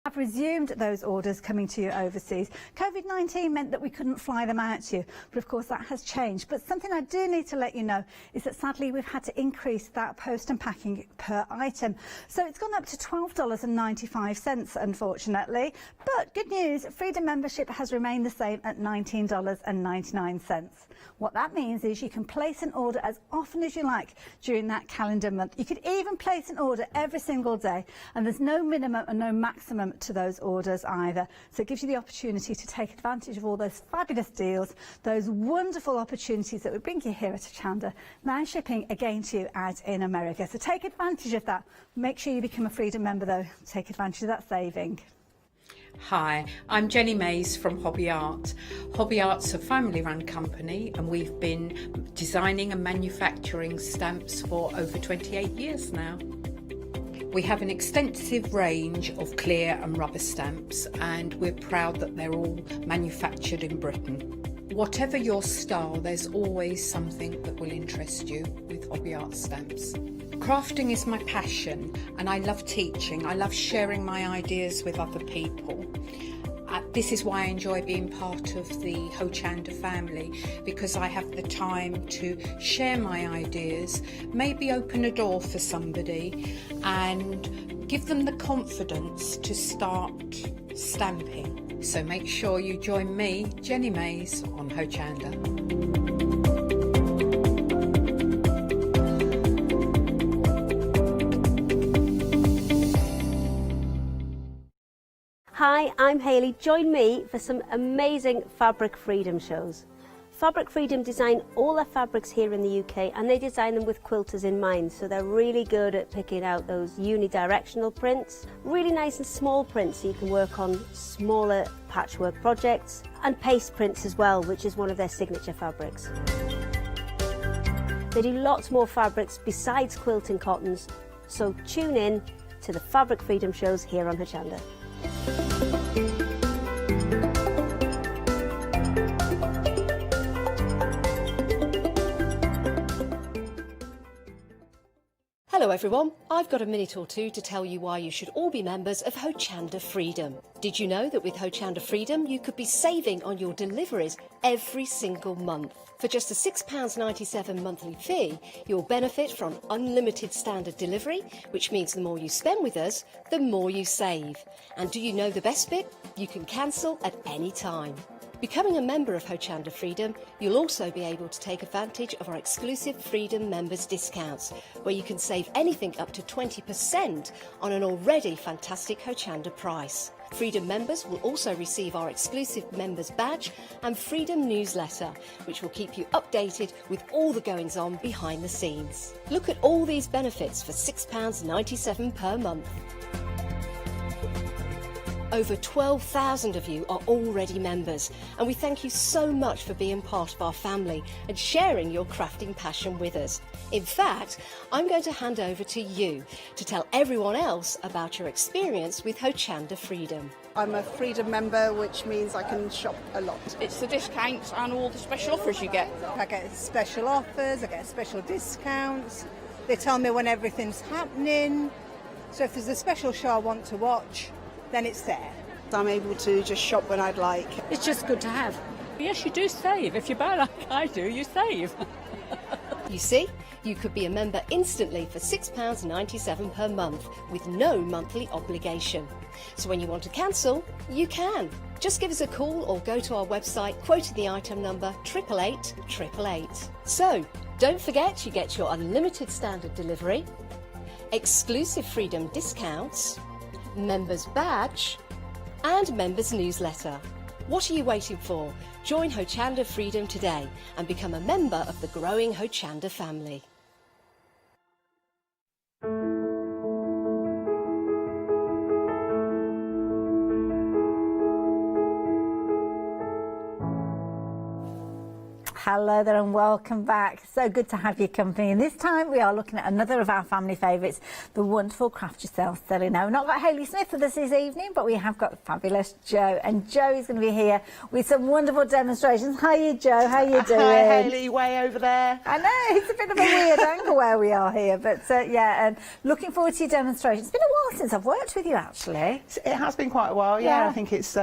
Have resumed those orders coming to you overseas. COVID-19 meant that we couldn't fly them out to you, but of course that has changed. But something I do need to let you know is that sadly we've had to increase that post and packing per item. So it's gone up to $12.95, unfortunately. But good news, Freedom membership has remained the same at $19.99. What that means is you can place an order as often as you like during that calendar month. You could even place an order every single day, and there's no minimum and no maximum to those orders either. So it gives you the opportunity to take advantage of all those fabulous deals, those wonderful opportunities that we bring you here at Hochanda, now shipping again to you out in America. So take advantage of that. Make sure you become a Freedom member though. Take advantage of that saving. Hi, I'm Jenny Mays from Hobby Art. Hobby Art's a family-run company and we've been designing and manufacturing stamps for over 28 years now. We have an extensive range of clear and rubber stamps and we're proud that they're all manufactured in Britain. Whatever your style, there's always something that will interest you with Hobby Art stamps. Crafting is my passion and I love teaching. I love sharing my ideas with other people. This is why I enjoy being part of the Hochanda family, because I have the time to share my ideas, maybe open a door for somebody and give them the confidence to start stamping. So make sure you join me, Jenny Mays, on Hochanda. Hi, I'm Hayley. Join me for some amazing Fabric Freedom shows. Fabric Freedom design all their fabrics here in the UK and they design them with quilters in mind, so they're really good at picking out those unidirectional prints, really nice and small prints so you can work on smaller patchwork projects, and paste prints as well, which is one of their signature fabrics. They do lots more fabrics besides quilting cottons, so tune in to the Fabric Freedom shows here on Hochanda. Hello everyone, I've got a minute or two to tell you why you should all be members of Hochanda Freedom. Did you know that with Hochanda Freedom you could be saving on your deliveries every single month? For just a £6.97 monthly fee, you'll benefit from unlimited standard delivery, which means the more you spend with us, the more you save. And do you know the best bit? You can cancel at any time. Becoming a member of Hochanda Freedom, you'll also be able to take advantage of our exclusive Freedom members discounts, where you can save anything up to 20% on an already fantastic Hochanda price. Freedom members will also receive our exclusive members badge and Freedom newsletter, which will keep you updated with all the goings on behind the scenes. Look at all these benefits for £6.97 per month. Over 12,000 of you are already members, and we thank you so much for being part of our family and sharing your crafting passion with us. In fact, I'm going to hand over to you to tell everyone else about your experience with Hochanda Freedom. I'm a Freedom member, which means I can shop a lot. It's the discounts and all the special offers you get. I get special offers, I get special discounts. They tell me when everything's happening. So if there's a special show I want to watch, then it's there. I'm able to just shop when I'd like. It's just good to have. Yes, you do save. If you buy like I do, you save. You see, you could be a member instantly for £6.97 per month with no monthly obligation. So when you want to cancel, you can. Just give us a call or go to our website quoting the item number 888 888. So don't forget you get your unlimited standard delivery, exclusive Freedom discounts, members badge and members newsletter. What are you waiting for? Join Hochanda Freedom today and become a member of the growing Hochanda family. Hello there and welcome back. So good to have your company. And this time we are looking at another of our family favourites, the wonderful Craft Yourself Silly. Now, we've not got Hayley Smith with us this evening, but we have got fabulous Jo. And Jo is going to be here with some wonderful demonstrations. Hiya, Jo. How you doing? Hi, Hayley, way over there. I know, it's a bit of a weird angle where we are here, but yeah, and looking forward to your demonstration. It's been a while since I've worked with you, actually. It has been quite a while, yeah. Yeah. I think it's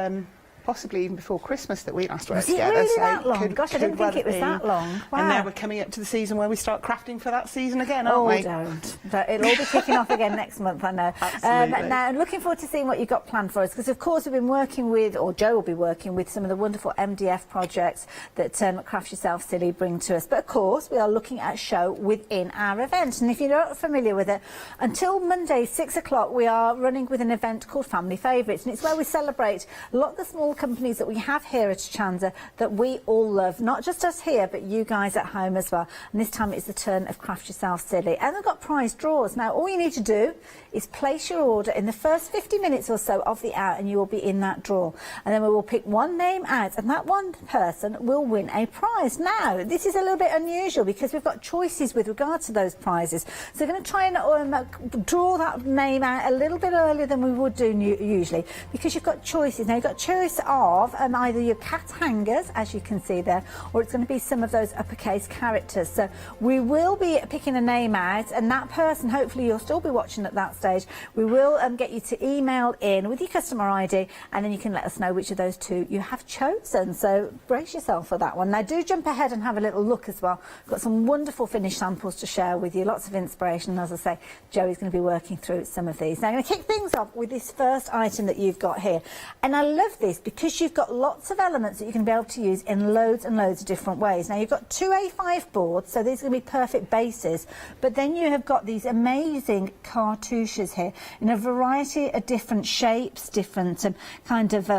possibly even before Christmas that we last worked Was it together. really so that long? Gosh, I didn't think well it was be. that long. Wow. And now we're coming up to the season where we start crafting for that season again, aren't we? Don't. It'll all be kicking off again next month, I know. Absolutely. Now, I'm looking forward to seeing what you've got planned for us, because of course we've been working with, or Jo will be working with, some of the wonderful MDF projects that Craft Yourself Silly bring to us. But of course, we are looking at a show within our event. And if you're not familiar with it, until Monday, 6 o'clock, we are running with an event called Family Favourites. And it's where we celebrate a lot of the small companies that we have here at Hochanda that we all love, not just us here, but you guys at home as well. And this time it's the turn of Craft Yourself Silly. And they've got prize draws. Now, all you need to do is place your order in the first 50 minutes or so of the hour, and you will be in that draw. And then we will pick one name out, and that one person will win a prize. Now, this is a little bit unusual because we've got choices with regard to those prizes. So we're going to try and draw that name out a little bit earlier than we would do usually, because you've got choices. Now, you've got choice of either your cat hangers, as you can see there, or it's going to be some of those uppercase characters. So we will be picking a name out, and that person, hopefully you'll still be watching at that stage, we will get you to email in with your customer ID, and then you can let us know which of those two you have chosen. So brace yourself for that one. Now do jump ahead and have a little look as well. We've got some wonderful finished samples to share with you, lots of inspiration. As I say, Joey's going to be working through some of these. Now I'm going to kick things off with this first item that you've got here, and I love this because you've got lots of elements that you can be able to use in loads and loads of different ways. Now you've got two A5 boards, so these are going to be perfect bases, but then you have got these amazing cartouches here in a variety of different shapes, different kind of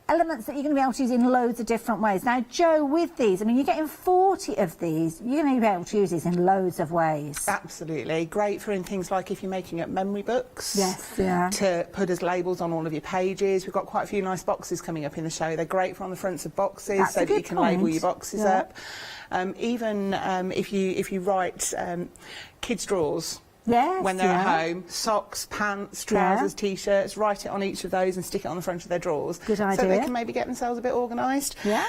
elements that you're going to be able to use in loads of different ways. Now, Jo, with these, I mean, you're getting 40 of these. You're going to be able to use these in loads of ways. Absolutely. Great for things like if you're making up memory books. Yes, yeah. To put as labels on all of your pages. We've got quite a few nice boxes coming up in the show. They're great for on the fronts of boxes. That's so a that you good can point. label your boxes up. Even if you write kids' drawers. Yes, when they're at home, socks, pants, trousers, T-shirts, write it on each of those and stick it on the front of their drawers. Good idea. So they can maybe get themselves a bit organised. Yeah.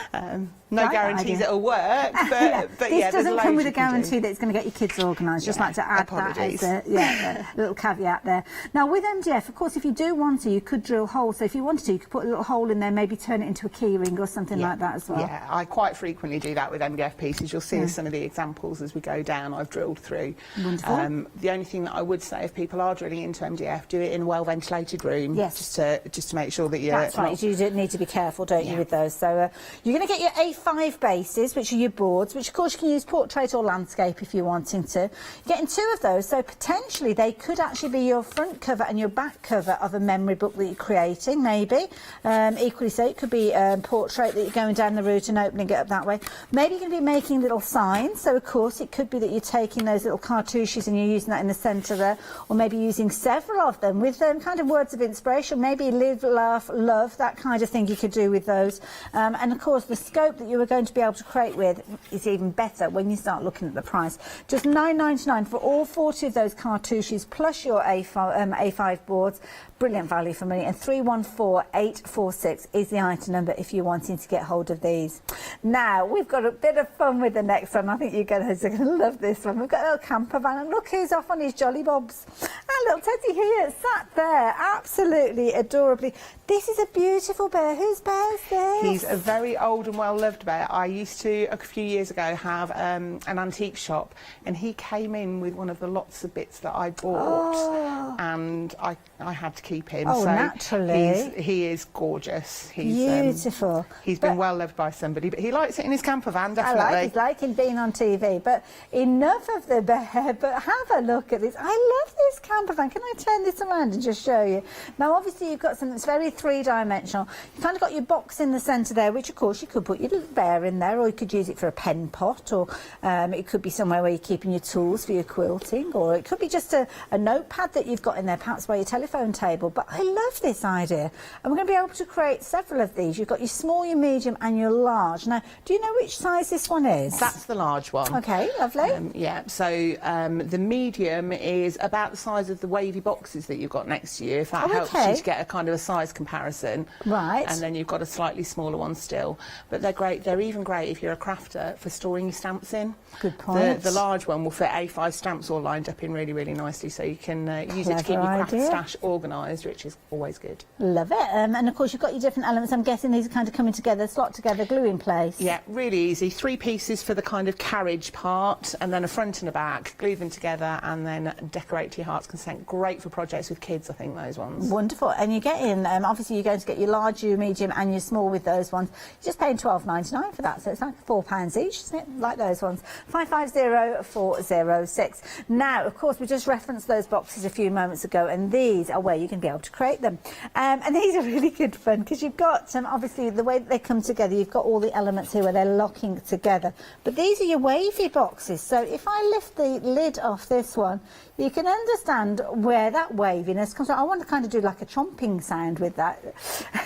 No Right guarantees idea. it'll work, but yeah. but this yeah, doesn't come with a you can do. guarantee that it's going to get your kids organised. Just Yeah, like to add apologies. that as a little caveat there. Now with MDF, of course, if you do want to, you could drill holes. So if you wanted to, you could put a little hole in there, maybe turn it into a key ring or something like that as well. Yeah, I quite frequently do that with MDF pieces. You'll see some of the examples as we go down. I've drilled through. Wonderful. The only thing that I would say, if people are drilling into MDF, do it in a well-ventilated room. Yes. Just to make sure that you're. That's right. You do need to be careful, don't you, with those? So you're going to get your A5 bases, which are your boards, which of course you can use portrait or landscape if you're wanting to. You're getting two of those, so potentially they could actually be your front cover and your back cover of a memory book that you're creating, maybe. Equally so, it could be portrait that you're going down the route and opening it up that way. Maybe you're going to be making little signs, so of course it could be that you're taking those little cartouches and you're using that in the centre there, or maybe using several of them with kind of words of inspiration, maybe live, laugh, love, that kind of thing you could do with those. And of course the scope that you are going to be able to create with is even better when you start looking at the price. Just £9.99 for all 40 of those cartouches plus your A5 boards. Brilliant value for money. And 314846 is the item number if you're wanting to get hold of these. Now we've got a bit of fun with the next one. I think you guys are going to love this one. We've got a little camper van, and look who's off on his jolly bobs. And little Teddy here sat there absolutely adorably. This is a beautiful bear. Whose bear is this? He's a very old and well-loved bear. I used to, a few years ago, have an antique shop, and he came in with one of the lots of bits that I bought, and I had to keep him. Oh, so naturally. He is gorgeous. He's beautiful. He's been well loved by somebody, but he likes it in his camper van, definitely. He's liking being on TV. But enough of the bear, but have a look at this. I love this camper camper van. Can I turn this around and just show you? Now, obviously, you've got something that's very three-dimensional. You've kind of got your box in the centre there, which, of course, you could put your little bear in there, or you could use it for a pen pot, or it could be somewhere where you're keeping your tools for your quilting, or it could be just a notepad that you've got in there, perhaps by your telephone table. But I love this idea. And we're going to be able to create several of these. You've got your small, your medium, and your large. Now, do you know which size this one is? That's the large one. Okay, lovely. Yeah, so the medium is about the size of the wavy boxes that you've got next to you, if that helps you to get a kind of a size comparison. Right. And then you've got a slightly smaller one still. But they're great. They're even great if you're a crafter for storing your stamps in. Good point. The large one will fit A5 stamps all lined up in really, really nicely, so you can use it to keep your craft stash organised, which is always good. Love it. And of course, you've got your different elements. I'm guessing these are kind of coming together, slot together, glue in place. Yeah, really easy. 3 pieces for the kind of carriage part, and then a front and a back. Glue them together, and then decorate to your heart's content. Great for projects with kids, I think, those ones. Wonderful. And you're getting, obviously, you're going to get your large, your medium, and your small with those ones. You're just paying £12.99 for that, so it's like £4 each, isn't it? Like those ones. 550406. Now, of course, we just referenced those boxes a few moments ago, and these are where you can be able to create them. And these are really good fun because you've got, obviously, the way that they come together, you've got all the elements here where they're locking together. But these are your wavy boxes. So if I lift the lid off this one, you can understand where that waviness comes from. I want to kind of do like a chomping sound with that.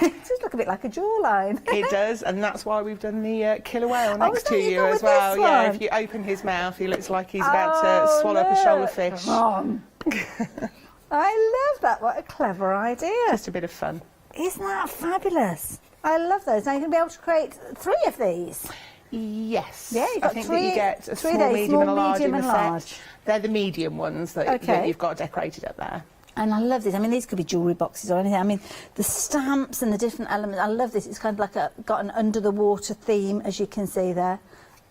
It does look a bit like a jawline. It does, and that's why we've done the killer whale next to you as well. Yeah, if you open his mouth, he looks like he's about to swallow up a shoal of fish. I love that. What a clever idea. Just a bit of fun. Isn't that fabulous? I love those. Now you're going to be able to create 3 of these. Yes. Yeah, you've got I think 3, that you get a small, medium, small, and a large medium, in the and large. set. They're the medium ones that you've got decorated up there. And I love this. I mean, these could be jewellery boxes or anything. I mean, the stamps and the different elements. I love this. It's kind of like got an under-the-water theme, as you can see there.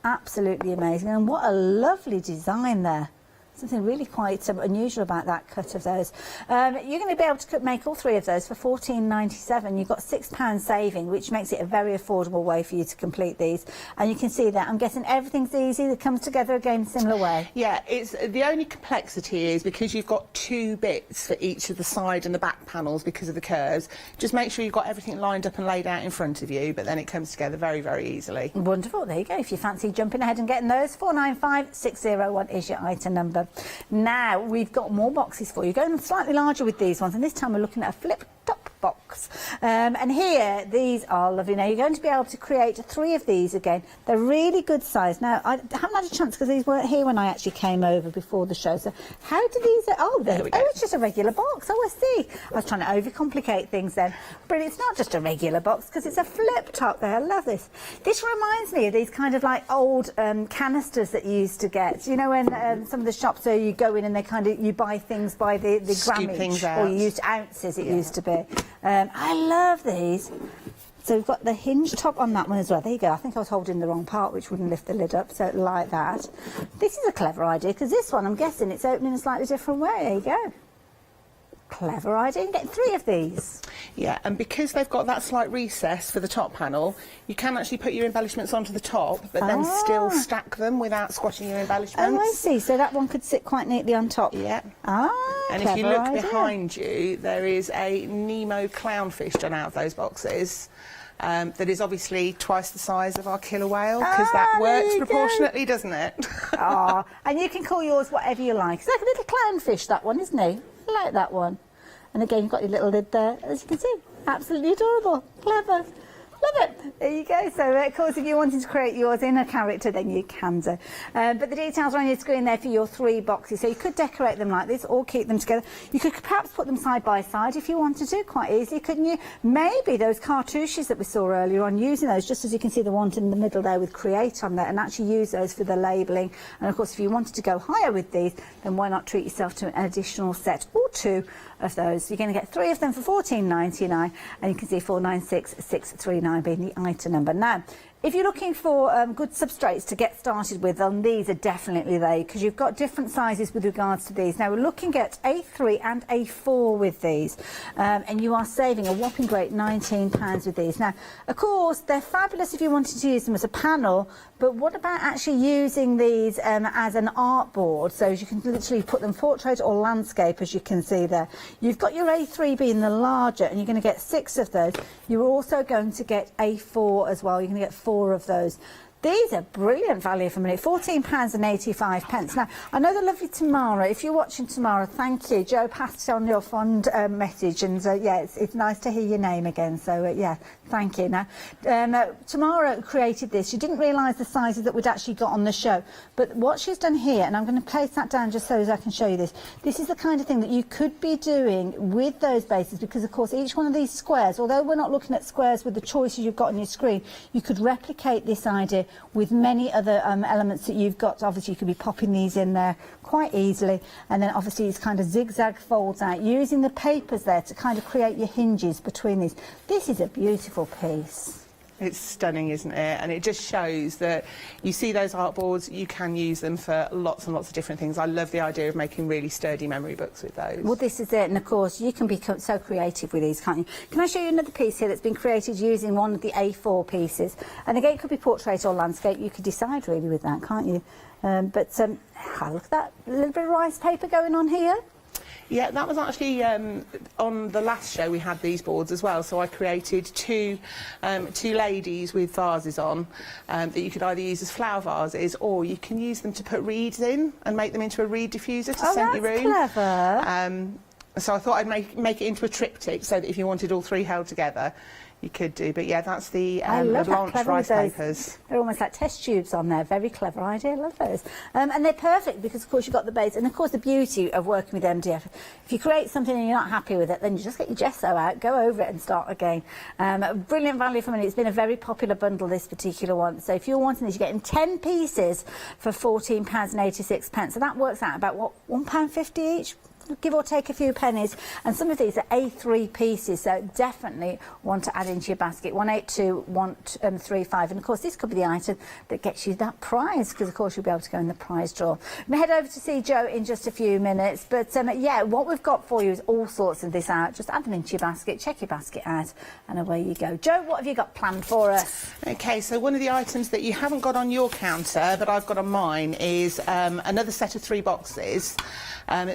Absolutely amazing. And what a lovely design there. Something really quite unusual about that cut of those. You're going to be able to make all 3 of those for £14.97. You've got £6 saving, which makes it a very affordable way for you to complete these. And you can see that. I'm guessing everything's easy. That comes together again in a similar way. Yeah, it's the only complexity is because you've got 2 bits for each of the side and the back panels because of the curves. Just make sure you've got everything lined up and laid out in front of you, but then it comes together very, very easily. Wonderful. There you go. If you fancy jumping ahead and getting those, 495601 is your item number. Now we've got more boxes for you. Going slightly larger with these ones, and this time we're looking at a flip top box. And here, these are lovely. Now you're going to be able to create 3 of these again. They're really good size. Now I haven't had a chance because these weren't here when I actually came over before the show. So how do these? Oh, it's just a regular box. Oh, I see. I was trying to overcomplicate things then, but it's not just a regular box because it's a flip top there. I love this. This reminds me of these kind of like old canisters that you used to get. You know, when some of the shops, so you go in and they kind of you buy things by the grammage, or you used ounces. It used to be. I love these. So we've got the hinge top on that one as well. There you go. I think I was holding the wrong part, which wouldn't lift the lid up, so like that. This is a clever idea, because this one, I'm guessing, it's opening in a slightly different way. There you go. Clever idea. You can get 3 of these. Yeah, and because they've got that slight recess for the top panel, you can actually put your embellishments onto the top, but then still stack them without squashing your embellishments. Oh, I see. So that one could sit quite neatly on top. Yeah. And clever if you look idea. behind you, there is a Nemo clownfish done out of those boxes. That is obviously twice the size of our killer whale, because that works proportionately, doesn't it? And you can call yours whatever you like. It's like a little clownfish, that one, isn't he? I like that one. And again, you've got your little lid there, as you can see. Absolutely adorable. Clever. Love it. There you go. So, of course, if you're wanting to create yours in a character, then you can do. But the details are on your screen there for your 3 boxes. So you could decorate them like this or keep them together. You could perhaps put them side by side if you wanted to, quite easily, couldn't you? Maybe those cartouches that we saw earlier on, using those, just as you can see the one in the middle there with create on there, and actually use those for the labelling. And, of course, if you wanted to go higher with these, then why not treat yourself to an additional set or 2 of those. You're going to get 3 of them for £14.99, and you can see 496639 being the item number. Now, if you're looking for good substrates to get started with, these are definitely they, because you've got different sizes with regards to these. Now we're looking at A3 and A4 with these, and you are saving a whopping great £19 with these. Now, of course, they're fabulous if you wanted to use them as a panel, but what about actually using these as an art board? So you can literally put them portrait or landscape, as you can see there. You've got your A3 being the larger, and you're going to get 6 of those. You're also going to get A4 as well. You're going to get 4 of those. These are brilliant value for money, £14.85. Now, I know the lovely Tamara, if you're watching Tamara, thank you. Joe passed on your fond message, and yeah, it's nice to hear your name again, so yeah, thank you. Now, Tamara created this. She didn't realise the sizes that we'd actually got on the show, but what she's done here, and I'm going to place that down just so as I can show you this, this is the kind of thing that you could be doing with those bases, because of course each one of these squares, although we're not looking at squares with the choices you've got on your screen, you could replicate this idea with many other elements that you've got. Obviously you could be popping these in there quite easily, and then obviously it's kind of zigzag folds out, using the papers there to kind of create your hinges between these. This is a beautiful piece. It's stunning, isn't it? And it just shows that you see those art boards, you can use them for lots and lots of different things. I love the idea of making really sturdy memory books with those. Well, this is it, and of course you can be so creative with these, can't you? Can I show you another piece here that's been created using one of the A4 pieces? And again, it could be portrait or landscape. You could decide really with that, can't you? Look at that, a little bit of rice paper going on here. Yeah, that was actually on the last show we had these boards as well, so I created two ladies with vases on that you could either use as flower vases, or you can use them to put reeds in and make them into a reed diffuser to scent your room. Clever. So I thought I'd make it into a triptych so that if you wanted all 3 held together, you could do. But yeah, that's the Blanche rice papers. They're almost like test tubes on there. Very clever idea. Love those. And they're perfect because, of course, you've got the base. And, of course, the beauty of working with MDF, if you create something and you're not happy with it, then you just get your gesso out, go over it and start again. Brilliant value for money. It's been a very popular bundle, this particular one. So if you're wanting this, you're getting 10 pieces for £14.86. So that works out about, what, £1.50 each? Give or take a few pennies, and some of these are A3 pieces, so definitely want to add into your basket. 182-135, and of course this could be the item that gets you that prize, because of course you'll be able to go in the prize draw. We'll head over to see Joe in just a few minutes, but yeah, what we've got for you is all sorts of this out. Just add them into your basket, check your basket out, and away you go. Joe, what have you got planned for us? Okay, so one of the items that you haven't got on your counter but I've got on mine is another set of 3 boxes.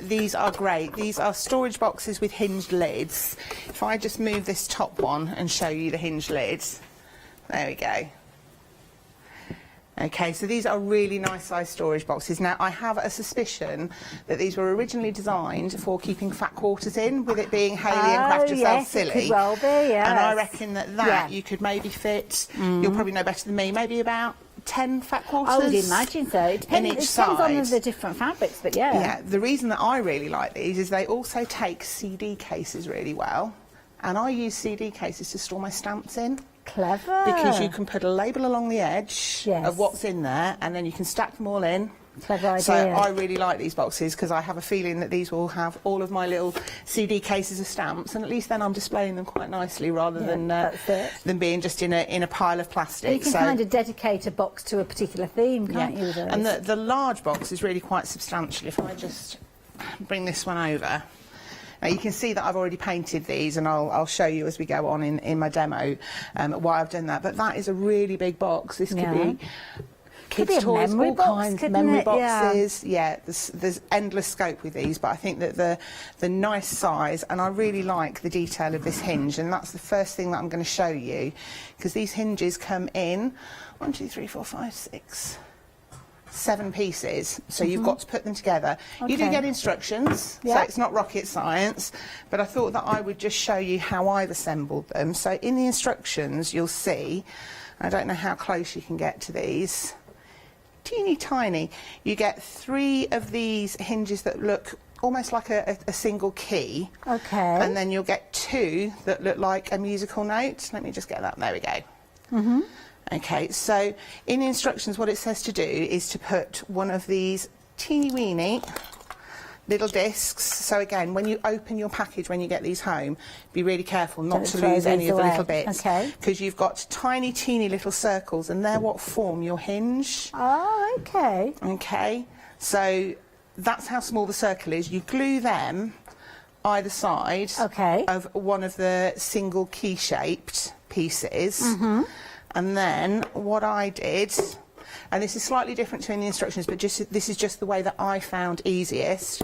These are great. These are storage boxes with hinged lids. If I just move this top one and show you the hinged lids. There we go. Okay, so these are really nice sized storage boxes. Now, I have a suspicion that these were originally designed for keeping fat quarters in, with it being Hayley and Craft Yourself Silly. It could well be, yes. And I reckon that you could maybe fit, you'll probably know better than me, maybe about 10 fat quarters. I would imagine so. It depends on the different fabrics, but yeah. Yeah, the reason that I really like these is they also take CD cases really well. And I use CD cases to store my stamps in. Clever. Because you can put a label along the edge of what's in there, and then you can stack them all in. Clever idea. So I really like these boxes because I have a feeling that these will have all of my little CD cases of stamps, and at least then I'm displaying them quite nicely rather than being just in a pile of plastic. You can kind of dedicate a box to a particular theme, can't you? And the large box is really quite substantial. If I just bring this one over. Now you can see that I've already painted these, and I'll show you as we go on in my demo why I've done that. But that is a really big box. This could be kids' toys, all kinds, memory boxes. Yeah, there's endless scope with these, but I think that the nice size, and I really like the detail of this hinge, and that's the first thing that I'm going to show you, because these hinges come in 1, 2, 3, 4, 5, 6, 7 pieces, so you've got to put them together. You do get instructions, so it's not rocket science, but I thought that I would just show you how I've assembled them. So in the instructions you'll see, I don't know how close you can get to these, teeny tiny, you get 3 of these hinges that look almost like a single key. Okay. And then you'll get 2 that look like a musical note. Let me just get that, there we go. Okay, so in the instructions what it says to do is to put one of these teeny weeny little discs. So again, when you open your package when you get these home, be really careful not to throw lose any these of the away. little bits. Okay. Because you've got tiny, teeny little circles, and they're what form your hinge. Oh, okay. Okay, so that's how small the circle is. You glue them either side of one of the single key-shaped pieces. And then what I did, and this is slightly different to in the instructions, but this is just the way that I found easiest.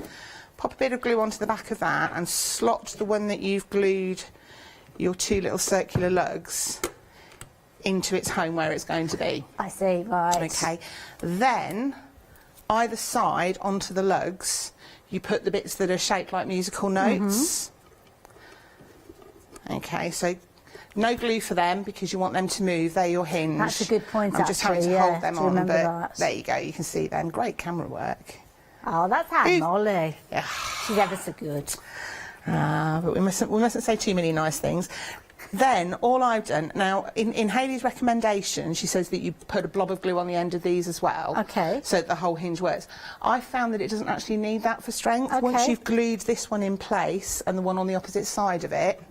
Pop a bit of glue onto the back of that and slot the one that you've glued your two little circular lugs into its home where it's going to be. I see, right. Okay, then either side onto the lugs, you put the bits that are shaped like musical notes. Okay, so no glue for them because you want them to move. They're your hinge. That's a good point, I'm just having to actually, hold them on, but that. there you go. You can see them. Great camera work. Oh, that's Anne Molly. Yeah. She's ever so good. But we mustn't say too many nice things. Then all I've done now in Hayley's recommendation, she says that you put a blob of glue on the end of these as well. Okay. So that the whole hinge works. I found that it doesn't actually need that for strength. Okay. Once you've glued this one in place and the one on the opposite side of it,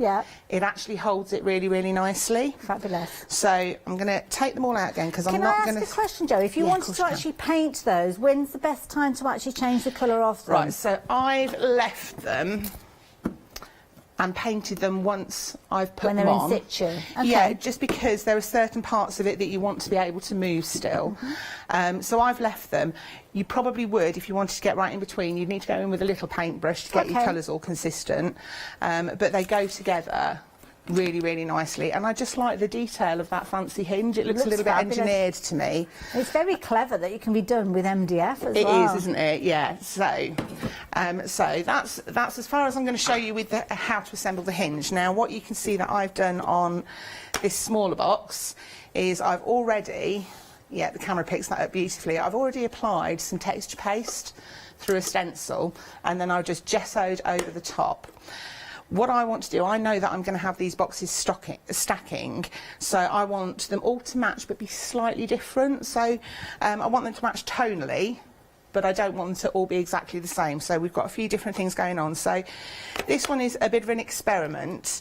it actually holds it really, really nicely. Fabulous. So I'm going to take them all out again because I'm not going to. Can I ask a question, Jo? If you wanted to actually paint those, when's the best time to actually change the colour of them? Right. So I've left them and painted them once I've put when them they're on. in situ. Okay. Yeah, just because there are certain parts of it that you want to be able to move still. So I've left them. You probably would, if you wanted to get right in between, you'd need to go in with a little paintbrush to get your colours all consistent. But they go together really, really nicely. And I just like the detail of that fancy hinge. It looks a little fabulous. bit engineered to me. It's very clever that it can be done with MDF as well. It is, isn't it? Yeah. So, so that's as far as I'm going to show you with how to assemble the hinge. Now, what you can see that I've done on this smaller box is I've already, the camera picks that up beautifully. I've already applied some texture paste through a stencil, and then I've just gessoed over the top. What I want to do, I know that I'm going to have these boxes stacking, so I want them all to match but be slightly different. So I want them to match tonally, but I don't want them to all be exactly the same. So we've got a few different things going on. So this one is a bit of an experiment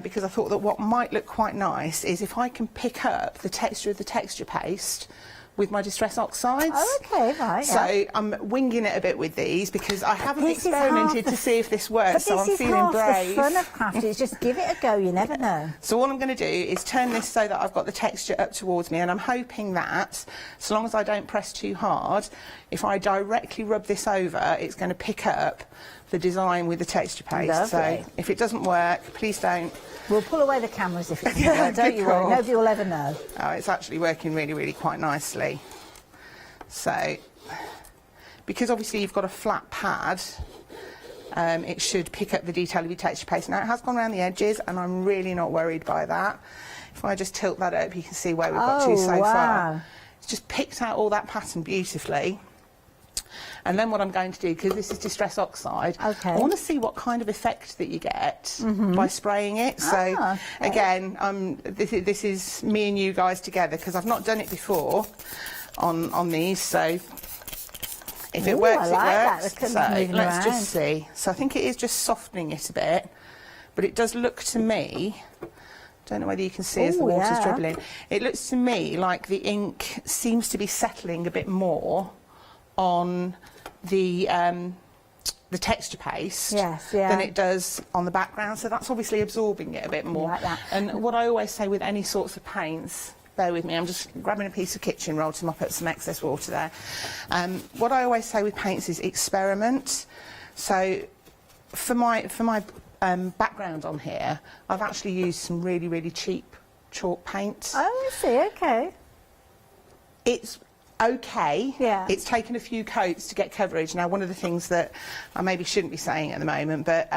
because I thought that what might look quite nice is if I can pick up the texture of the texture paste with my Distress Oxides. Oh, okay, right. So I'm winging it a bit with these because I haven't experimented to see if this works, so I'm feeling brave. The fun of craft is just give it a go, you never know. So all I'm going to do is turn this so that I've got the texture up towards me, and I'm hoping that, so long as I don't press too hard, if I directly rub this over, it's going to pick up the design with the texture paste. Lovely. So if it doesn't work, please don't. We'll pull away the cameras if it doesn't work, don't you worry, nobody will ever know. Oh, it's actually working really, really quite nicely. So, because obviously you've got a flat pad, it should pick up the detail of your texture paste. Now, it has gone around the edges, and I'm really not worried by that. If I just tilt that up, you can see where we've got to so far. It's just picked out all that pattern beautifully. And then what I'm going to do, because this is Distress Oxide, I want to see what kind of effect that you get by spraying it. So, again, this is me and you guys together, because I've not done it before on these. So, if it works, it works. So, let's just see. So, I think it is just softening it a bit, but it does look to me... Don't know whether you can see as the water's dribbling. It looks to me like the ink seems to be settling a bit more on the texture paste than it does on the background. So that's obviously absorbing it a bit more. Like that. And what I always say with any sorts of paints, bear with me, I'm just grabbing a piece of kitchen roll to mop up some excess water there. What I always say with paints is experiment. So for my background on here, I've actually used some really, really cheap chalk paint. Oh, I see, okay. It's okay. Yeah. It's taken a few coats to get coverage. Now, one of the things that I maybe shouldn't be saying at the moment, but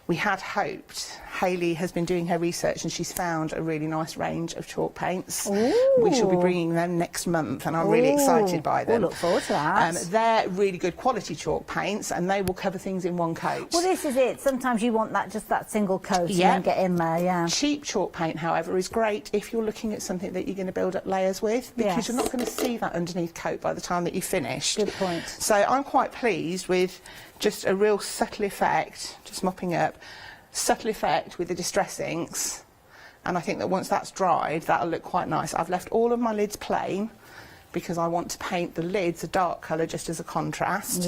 we had hoped, Hayley has been doing her research and she's found a really nice range of chalk paints. Ooh. We shall be bringing them next month and I'm really excited by them. We'll look forward to that. They're really good quality chalk paints and they will cover things in one coat. Well, this is it. Sometimes you want that, just that single coat and then get in there, yeah. Cheap chalk paint, however, is great if you're looking at something that you're going to build up layers with, because you're not going to see that underneath coat by the time that you've finished. Good point. So I'm quite pleased with just a real subtle effect, just mopping up, subtle effect with the distress inks, and I think that once that's dried that'll look quite nice. I've left all of my lids plain because I want to paint the lids a dark colour just as a contrast.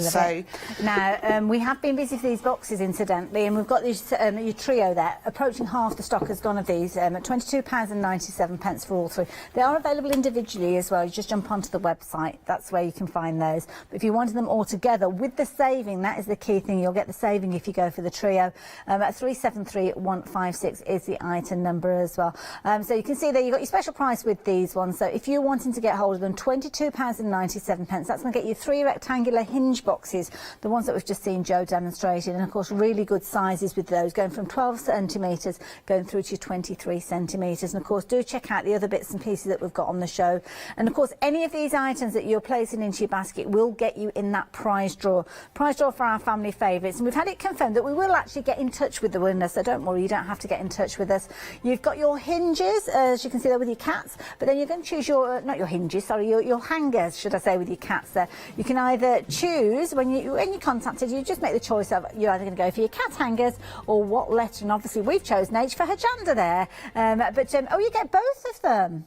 Now we have been busy for these boxes incidentally, and we've got this your trio there. Approaching half the stock has gone of these at £22.97 for all three. They are available individually as well. You just jump onto the website, that's where you can find those. But if you wanted them all together with the saving, that is the key thing. You'll get the saving if you go for the trio. At 373156 is the item number as well. So you can see there you've got your special price with these ones. So if you're wanting to get hold of them, £22.97. That's going to get you 3 rectangular hinge boxes, the ones that we've just seen Joe demonstrated, and of course really good sizes with those, going from 12 centimetres going through to 23 centimetres. And of course do check out the other bits and pieces that we've got on the show. And of course any of these items that you're placing into your basket will get you in that prize draw for our family favourites. And we've had it confirmed that we will actually get in touch with the winner, so don't worry, you don't have to get in touch with us. You've got your hinges, as you can see there with your cats, but then you're going to choose your, not your hinges, sorry, your hangers, should I say, with your cats there. You can either choose, when you're contacted, you just make the choice of you're either going to go for your cat hangers or what letter, and obviously we've chosen H for Hochanda there. Oh, you get both of them.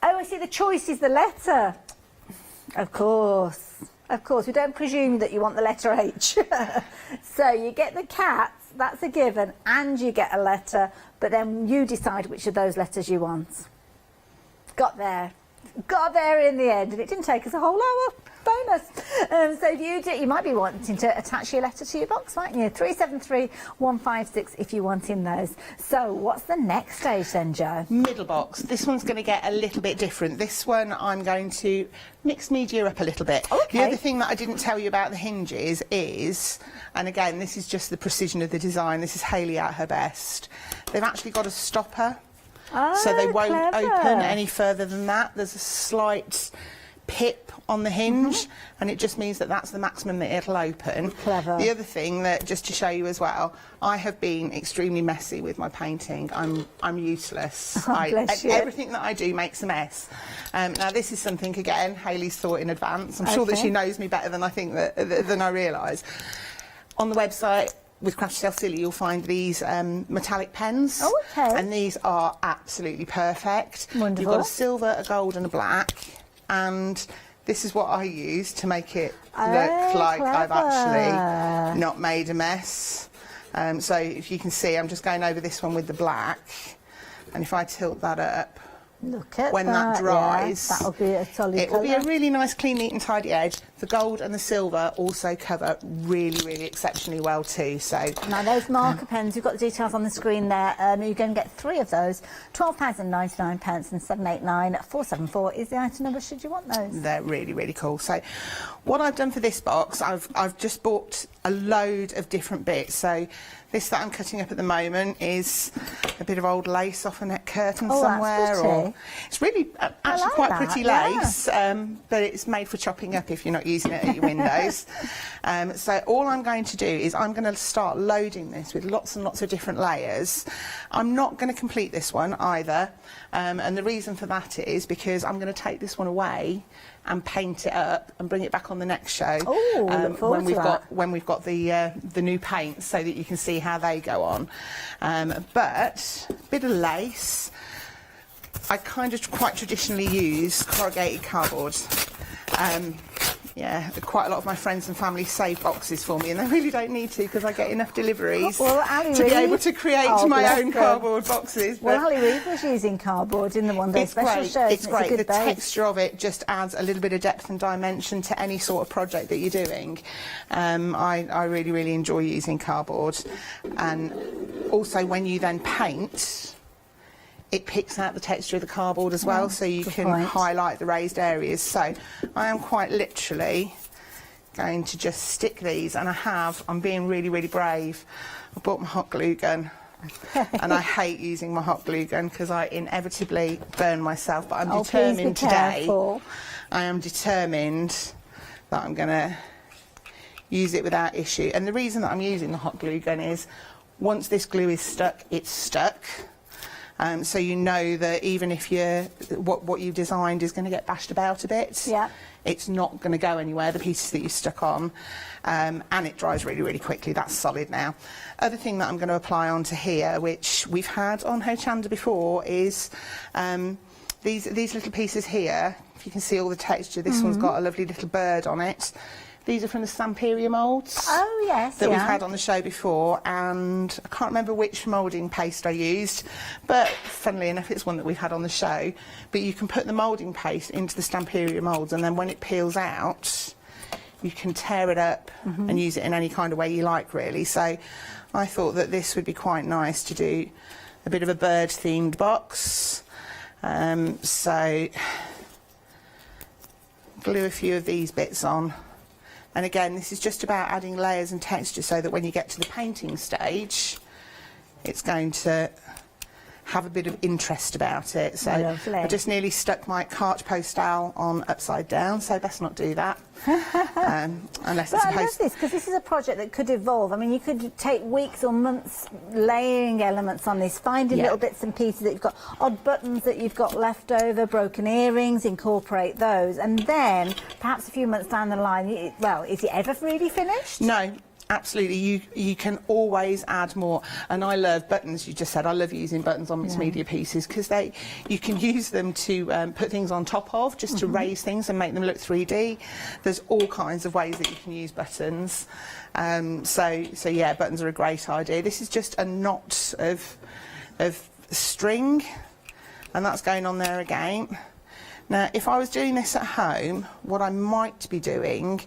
Oh, I see, the choice is the letter. Of course, we don't presume that you want the letter H. So you get the cats, that's a given, and you get a letter, but then you decide which of those letters you want. Got there in the end, and it didn't take us a whole hour. Bonus. So if you do, you might be wanting to attach your letter to your box, mightn't you? 373156 if you're wanting those. So what's the next stage then, Jo? Middle box. This one's going to get a little bit different. This one I'm going to mix media up a little bit. Okay. The other thing that I didn't tell you about the hinges is, and again this is just the precision of the design, this is Hayley at her best, they've actually got a stopper. So they won't open any further than that. There's a slight pip on the hinge, and it just means that that's the maximum that it'll open. Clever. The other thing that, just to show you as well, I have been extremely messy with my painting. I'm useless. Bless you. Everything that I do makes a mess. Now this is something, again, Hayley's thought in advance. I'm sure that she knows me better than I think than I realise. On the website, with Craft Yourself Silly, you'll find these metallic pens. Oh, okay. And these are absolutely perfect. Wonderful. You've got a silver, a gold and a black. And this is what I use to make it look like I've actually not made a mess. So if you can see, I'm just going over this one with the black. And if I tilt that up, look at when that dries, that'll be a solid it will be a colour. really nice, clean, neat and tidy edge. The gold and the silver also cover really, really exceptionally well too. So now those marker pens, you've got the details on the screen there. You're going to get 3 of those. £12.99 and 789474 is the item number should you want those. They're really, really cool. So what I've done for this box, I've just bought a load of different bits. So this that I'm cutting up at the moment is a bit of old lace off a neck curtain somewhere. That's pretty. It's really actually like quite that, pretty lace, but it's made for chopping up if you're not using it at your windows. So all I'm going to do is I'm going to start loading this with lots and lots of different layers. I'm not going to complete this one either, and the reason for that is because I'm going to take this one away and paint it up and bring it back on the next show when we've got the new paints, so that you can see how they go on. But a bit of lace. I kind of quite traditionally use corrugated cardboard. Yeah, quite a lot of my friends and family save boxes for me, and they really don't need to because I get enough deliveries to be able to create my own cardboard boxes. Well, Ali Reeve was using cardboard in the one day special show. It's great. The texture of it just adds a little bit of depth and dimension to any sort of project that you're doing. I really, really enjoy using cardboard, and also when you then paint, it picks out the texture of the cardboard as well, so you can highlight the raised areas. So I am quite literally going to just stick these, and I'm being really, really brave. I bought my hot glue gun, And I hate using my hot glue gun because I inevitably burn myself, but I'm Oh, determined please be today. careful. I am determined that I'm going to use it without issue. And the reason that I'm using the hot glue gun is once this glue is stuck, it's stuck. So you know that even if what you've designed is going to get bashed about a bit, Yeah. it's not going to go anywhere, the pieces that you stuck on, and it dries really, really quickly. That's solid now. Other thing that I'm going to apply onto here, which we've had on Hochanda before, is these little pieces here. If you can see all the texture, this one's got a lovely little bird on it. These are from the Stamperia moulds. Oh, yes, that yeah. we've had on the show before, and I can't remember which moulding paste I used, but funnily enough it's one that we've had on the show. But you can put the moulding paste into the Stamperia moulds, and then when it peels out you can tear it up and use it in any kind of way you like, really. So I thought that this would be quite nice to do a bit of a bird themed box. So glue a few of these bits on. And again, this is just about adding layers and texture so that when you get to the painting stage, it's going to have a bit of interest about it. So Lovely. I just nearly stuck my carte postale on upside down, so best not do that. Unless But it's I love supposed. this because this is a project that could evolve. I mean, you could take weeks or months layering elements on this, finding Yeah. little bits and pieces that you've got, odd buttons that you've got left over, broken earrings, incorporate those, and then perhaps a few months down the line, well, is it ever really finished? No. Absolutely, you can always add more, and I love buttons. You just said I love using buttons on mixed media pieces because you can use them to put things on top of, just to raise things and make them look 3D. There's all kinds of ways that you can use buttons. So yeah, buttons are a great idea. This is just a knot of string, and that's going on there again. Now, if I was doing this at home, what I might be doing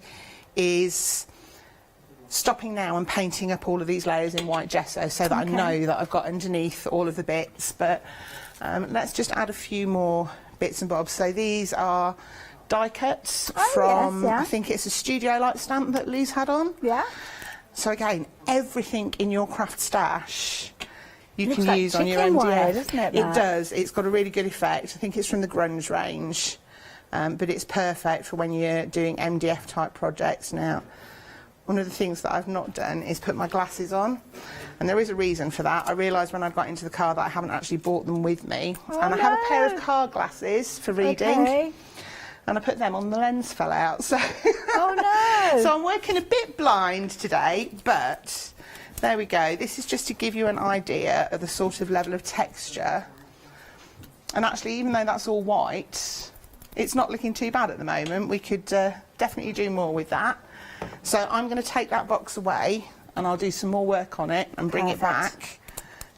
is stopping now and painting up all of these layers in white gesso so that I know that I've got underneath all of the bits. But let's just add a few more bits and bobs. So these are die cuts from, yes, yeah. I think it's a Studio Light stamp that Lou's had on. Yeah. So again, everything in your craft stash you Looks can like use on your chicken MDF. wire, doesn't it, It that? does. It's got a really good effect. I think it's from the grunge range, but it's perfect for when you're doing MDF type projects. Now, one of the things that I've not done is put my glasses on, and there is a reason for that. I realised when I got into the car that I haven't actually brought them with me, and I have a pair of car glasses for reading. Okay. And I put them on, the lens fell out. So Oh no! so I'm working a bit blind today, but there we go. This is just to give you an idea of the sort of level of texture. And actually, even though that's all white, it's not looking too bad at the moment. We could definitely do more with that. So I'm going to take that box away and I'll do some more work on it and bring it Perfect. back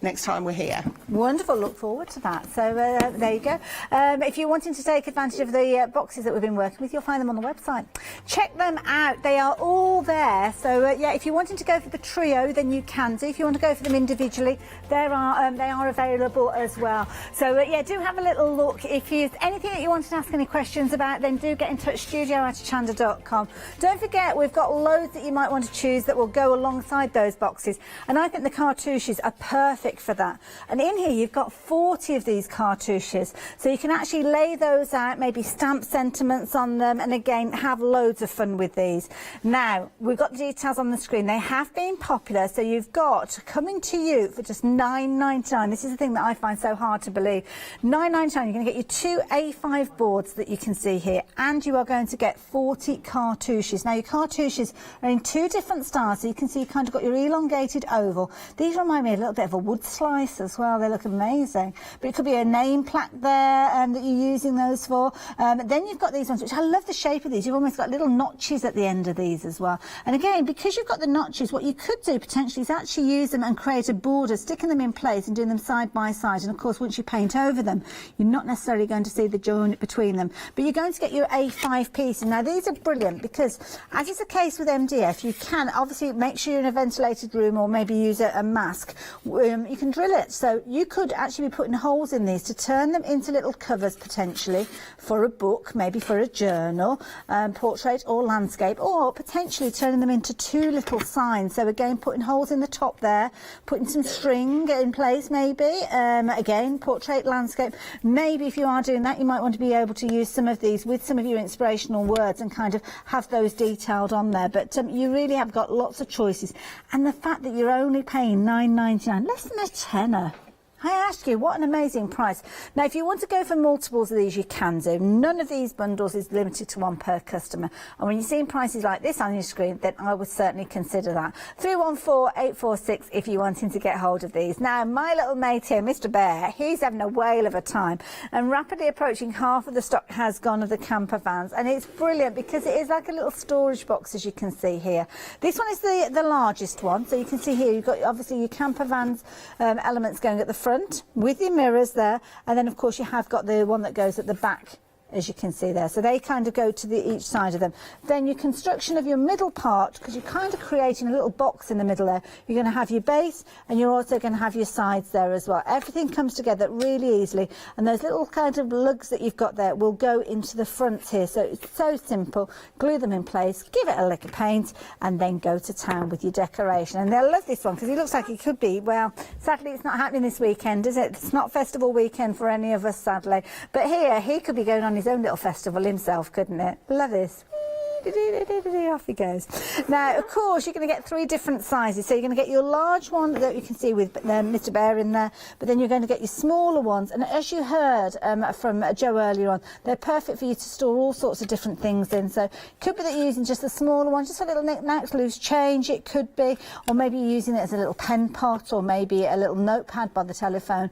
next time we're here. Wonderful, look forward to that. So there you go. If you're wanting to take advantage of the boxes that we've been working with, you'll find them on the website. Check them out, they are all there. So yeah, if you're wanting to go for the trio, then you can do. If you want to go for them individually, they are available as well. So yeah, do have a little look. If there's anything that you want to ask any questions about, then do get in touch, studio@hochanda.com. Don't forget, we've got loads that you might want to choose that will go alongside those boxes. And I think the cartouches are perfect for that. And in here you've got 40 of these cartouches, so you can actually lay those out, maybe stamp sentiments on them, and again have loads of fun with these. Now we've got the details on the screen. They have been popular, so you've got coming to you for just £9.99. This is the thing that I find so hard to believe. £9.99, you're going to get your 2 A5 boards that you can see here, and you are going to get 40 cartouches. Now your cartouches are in 2 different styles, so you can see you kind of got your elongated oval. These remind me a little bit of a wood slice as well. They look amazing, but it could be a name plaque there that you're using those for. Then you've got these ones, which I love the shape of these. You've almost got little notches at the end of these as well. And again, because you've got the notches, what you could do potentially is actually use them and create a border, sticking them in place and doing them side by side. And of course, once you paint over them, you're not necessarily going to see the joint between them, but you're going to get your A5 pieces. Now these are brilliant because, as is the case with MDF, you can obviously make sure you're in a ventilated room or maybe use a mask. you can drill it. So you could actually be putting holes in these to turn them into little covers potentially for a book, maybe for a journal, portrait or landscape, or potentially turning them into 2 little signs. So again, putting holes in the top there, putting some string in place maybe, again, portrait, landscape. Maybe if you are doing that, you might want to be able to use some of these with some of your inspirational words and kind of have those detailed on there. But you really have got lots of choices. And the fact that you're only paying £9.99, less than a tenner. I ask you, what an amazing price. Now, if you want to go for multiples of these, you can do. None of these bundles is limited to 1 per customer. And when you're seeing prices like this on your screen, then I would certainly consider that. 314-846 if you're wanting to get hold of these. Now, my little mate here, Mr. Bear, he's having a whale of a time. And rapidly approaching half of the stock has gone of the camper vans. And it's brilliant because it is like a little storage box, as you can see here. This one is the largest one. So you can see here, you've got obviously your camper vans elements going at the front, with your mirrors there, and then of course you have got the one that goes at the back, as you can see there. So they kind of go to each side of them. Then your construction of your middle part, because you're kind of creating a little box in the middle there, you're going to have your base and you're also going to have your sides there as well. Everything comes together really easily, and those little kind of lugs that you've got there will go into the front here. So it's so simple. Glue them in place, give it a lick of paint, and then go to town with your decoration. And they'll love this one because it looks like it could be, well, sadly it's not happening this weekend, is it? It's not festival weekend for any of us, sadly. But here, he could be going on his own little festival himself, couldn't it? Love this. Off he goes. Now, of course, you're going to get 3 different sizes. So you're going to get your large one that you can see with Mr. Bear in there, but then you're going to get your smaller ones. And as you heard from Joe earlier on, they're perfect for you to store all sorts of different things in. So it could be that you're using just the smaller one, just a little knick-knacks, loose change, it could be, or maybe you're using it as a little pen pot or maybe a little notepad by the telephone.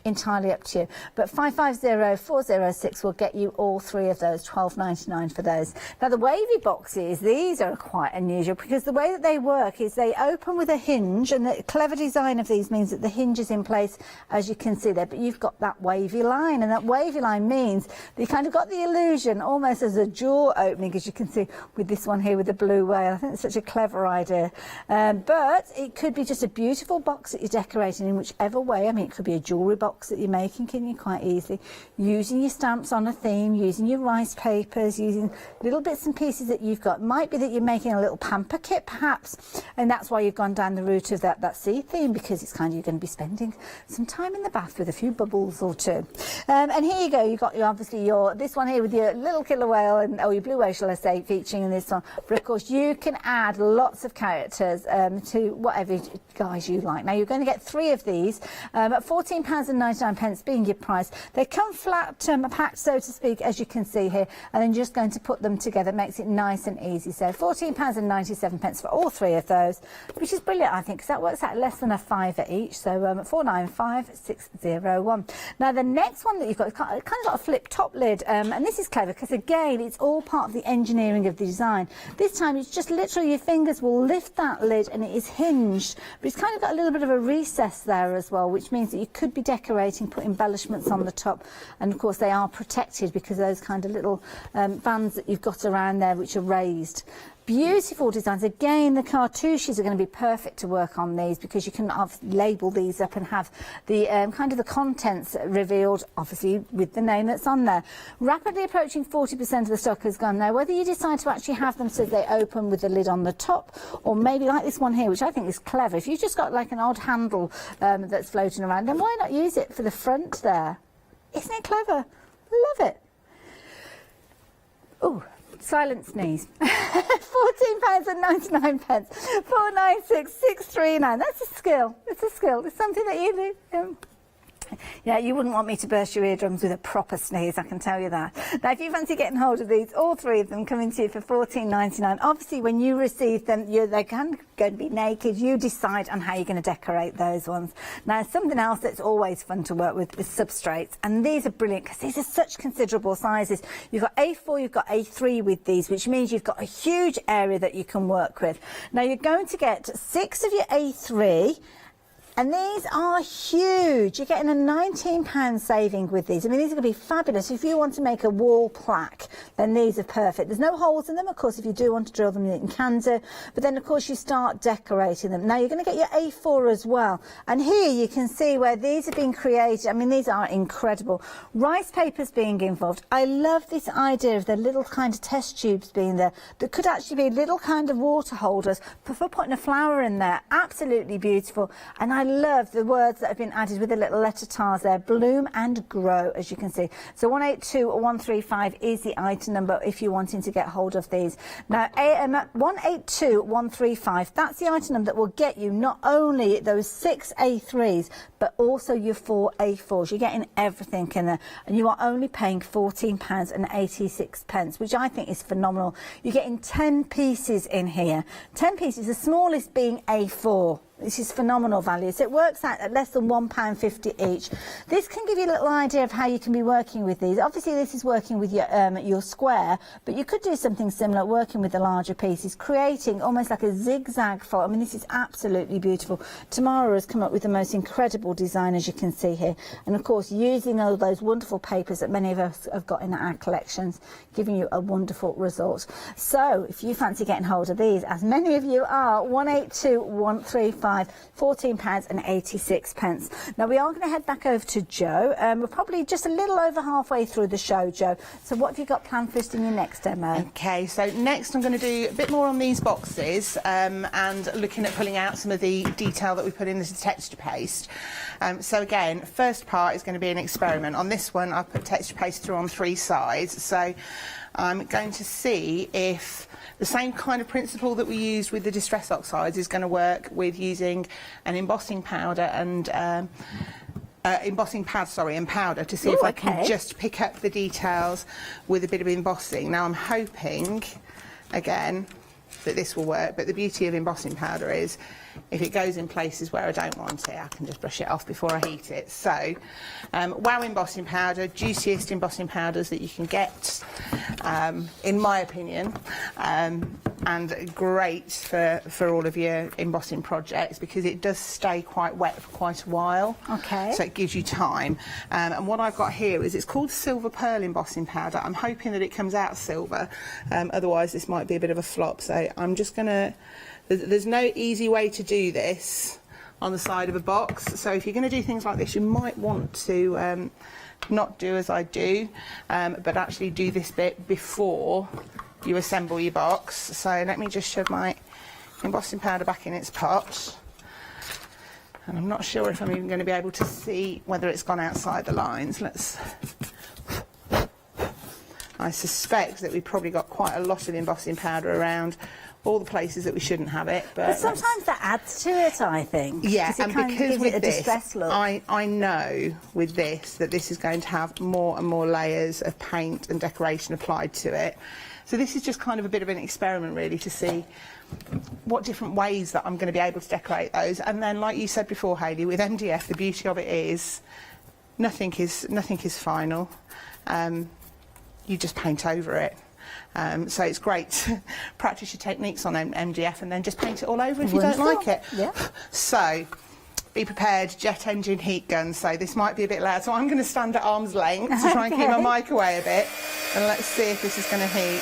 Entirely up to you. But 550-406 will get you all 3 of those, £12.99 for those. Now, the wavy boxes, these are quite unusual because the way that they work is they open with a hinge, and the clever design of these means that the hinge is in place, as you can see there, but you've got that wavy line, and that wavy line means that you kind of got the illusion almost as a jaw opening, as you can see with this one here with the blue whale. I think it's such a clever idea. But it could be just a beautiful box that you're decorating in whichever way. I mean, it could be a jewellery box that you're making, can you, quite easily, using your stamps on a theme, using your rice papers, using little bits and pieces that you've got. Might be that you're making a little pamper kit perhaps, and that's why you've gone down the route of that sea theme, because it's kind of, you're going to be spending some time in the bath with a few bubbles or 2. And here you go, you've got obviously this one here with your little killer whale, or your blue whale shall I say, featuring in this one. But of course you can add lots of characters to whatever guys you like. Now you're going to get 3 of these at £14.99 being your price. They come flat packed, so to speak, as you can see here, and then you're just going to put them together. It makes it nice and easy. So £14.97 for all 3 of those, which is brilliant, I think, because that works out less than a £5 each. So 495601. Now the next one that you've got, it's kind of got a flip top lid, and this is clever because again it's all part of the engineering of the design. This time it's just literally your fingers will lift that lid and it is hinged, but it's kind of got a little bit of a recess there as well, which means that you could be decorating, put embellishments on the top, and of course they are protected because those kind of little bands that you've got around there which are raised. Beautiful designs. Again, the cartouches are going to be perfect to work on these because you can label these up and have the kind of the contents revealed, obviously with the name that's on there. Rapidly approaching 40% of the stock has gone now. Whether you decide to actually have them so they open with the lid on the top, or maybe like this one here, which I think is clever. If you've just got like an odd handle that's floating around, then why not use it for the front there? Isn't it clever? Love it. Oh, silent sneeze. £14.99. 496639. That's a skill. It's a skill. It's something that you do. Yeah, you wouldn't want me to burst your eardrums with a proper sneeze, I can tell you that. Now, if you fancy getting hold of these, all 3 of them coming to you for £14.99. Obviously, when you receive them, they're going to be naked. You decide on how you're going to decorate those ones. Now, something else that's always fun to work with is substrates. And these are brilliant because these are such considerable sizes. You've got A4, you've got A3 with these, which means you've got a huge area that you can work with. Now, you're going to get 6 of your A3, And these are huge. You're getting a £19 saving with these. I mean, these are going to be fabulous. If you want to make a wall plaque, then these are perfect. There's no holes in them, of course. If you do want to drill them, you can do. But then, of course, you start decorating them. Now, you're going to get your A4 as well. And here you can see where these have been created. I mean, these are incredible. Rice papers being involved. I love this idea of the little kind of test tubes being there that could actually be little kind of water holders for putting a flower in there. Absolutely beautiful. And I love the words that have been added with the little letter tars there. Bloom and grow, as you can see. So 182135 is the item number if you're wanting to get hold of these. Now, 182135, that's the item number that will get you not only those 6 A3s, but also your 4 A4s. You're getting everything in there, and you are only paying £14.86, which I think is phenomenal. You're getting 10 pieces in here. 10 pieces, the smallest being A4. This is phenomenal value. So it works out at less than £1.50 each. This can give you a little idea of how you can be working with these. Obviously, this is working with your square, but you could do something similar, working with the larger pieces, creating almost like a zigzag fold. I mean, this is absolutely beautiful. Tamara has come up with the most incredible design, as you can see here. And of course, using all those wonderful papers that many of us have got in our collections, giving you a wonderful result. So if you fancy getting hold of these, as many of you are, 182135. £14.86. Now we are going to head back over to Jo. We're probably just a little over halfway through the show, Jo. So what have you got planned for us in your next demo? Okay, so next I'm going to do a bit more on these boxes and looking at pulling out some of the detail that we put in the texture paste. So again, first part is going to be an experiment. On this one, I've put texture paste through on 3 sides. So I'm going to see if the same kind of principle that we used with the distress oxides is going to work with using an embossing powder and embossing pad, and powder, to see if I can just pick up the details with a bit of embossing. Now I'm hoping, again, that this will work, but the beauty of embossing powder is if it goes in places where I don't want it, I can just brush it off before I heat it. So, wow embossing powder, juiciest embossing powders that you can get, in my opinion, and great for all of your embossing projects because it does stay quite wet for quite a while. Okay. So it gives you time. And what I've got here is, it's called Silver Pearl embossing powder. I'm hoping that it comes out silver, otherwise this might be a bit of a flop. So I'm just going to... There's no easy way to do this on the side of a box, so if you're going to do things like this, you might want to not do as I do, but actually do this bit before you assemble your box. So let me just shove my embossing powder back in its pot, and I'm not sure if I'm even going to be able to see whether it's gone outside the lines. I suspect that we've probably got quite a lot of embossing powder around all the places that we shouldn't have it, but sometimes that adds to it, I think. Yeah, and because with this, look. I know with this that this is going to have more and more layers of paint and decoration applied to it. So this is just kind of a bit of an experiment, really, to see what different ways that I'm going to be able to decorate those. And then, like you said before, Hayley, with MDF, the beauty of it is nothing is final. You just paint over it. So it's great to practice your techniques on MDF and then just paint it all over if you don't like it. Yeah. So be prepared, jet engine heat gun. So this might be a bit loud. So I'm going to stand at arm's length to try and keep my mic away a bit. And let's see if this is going to heat.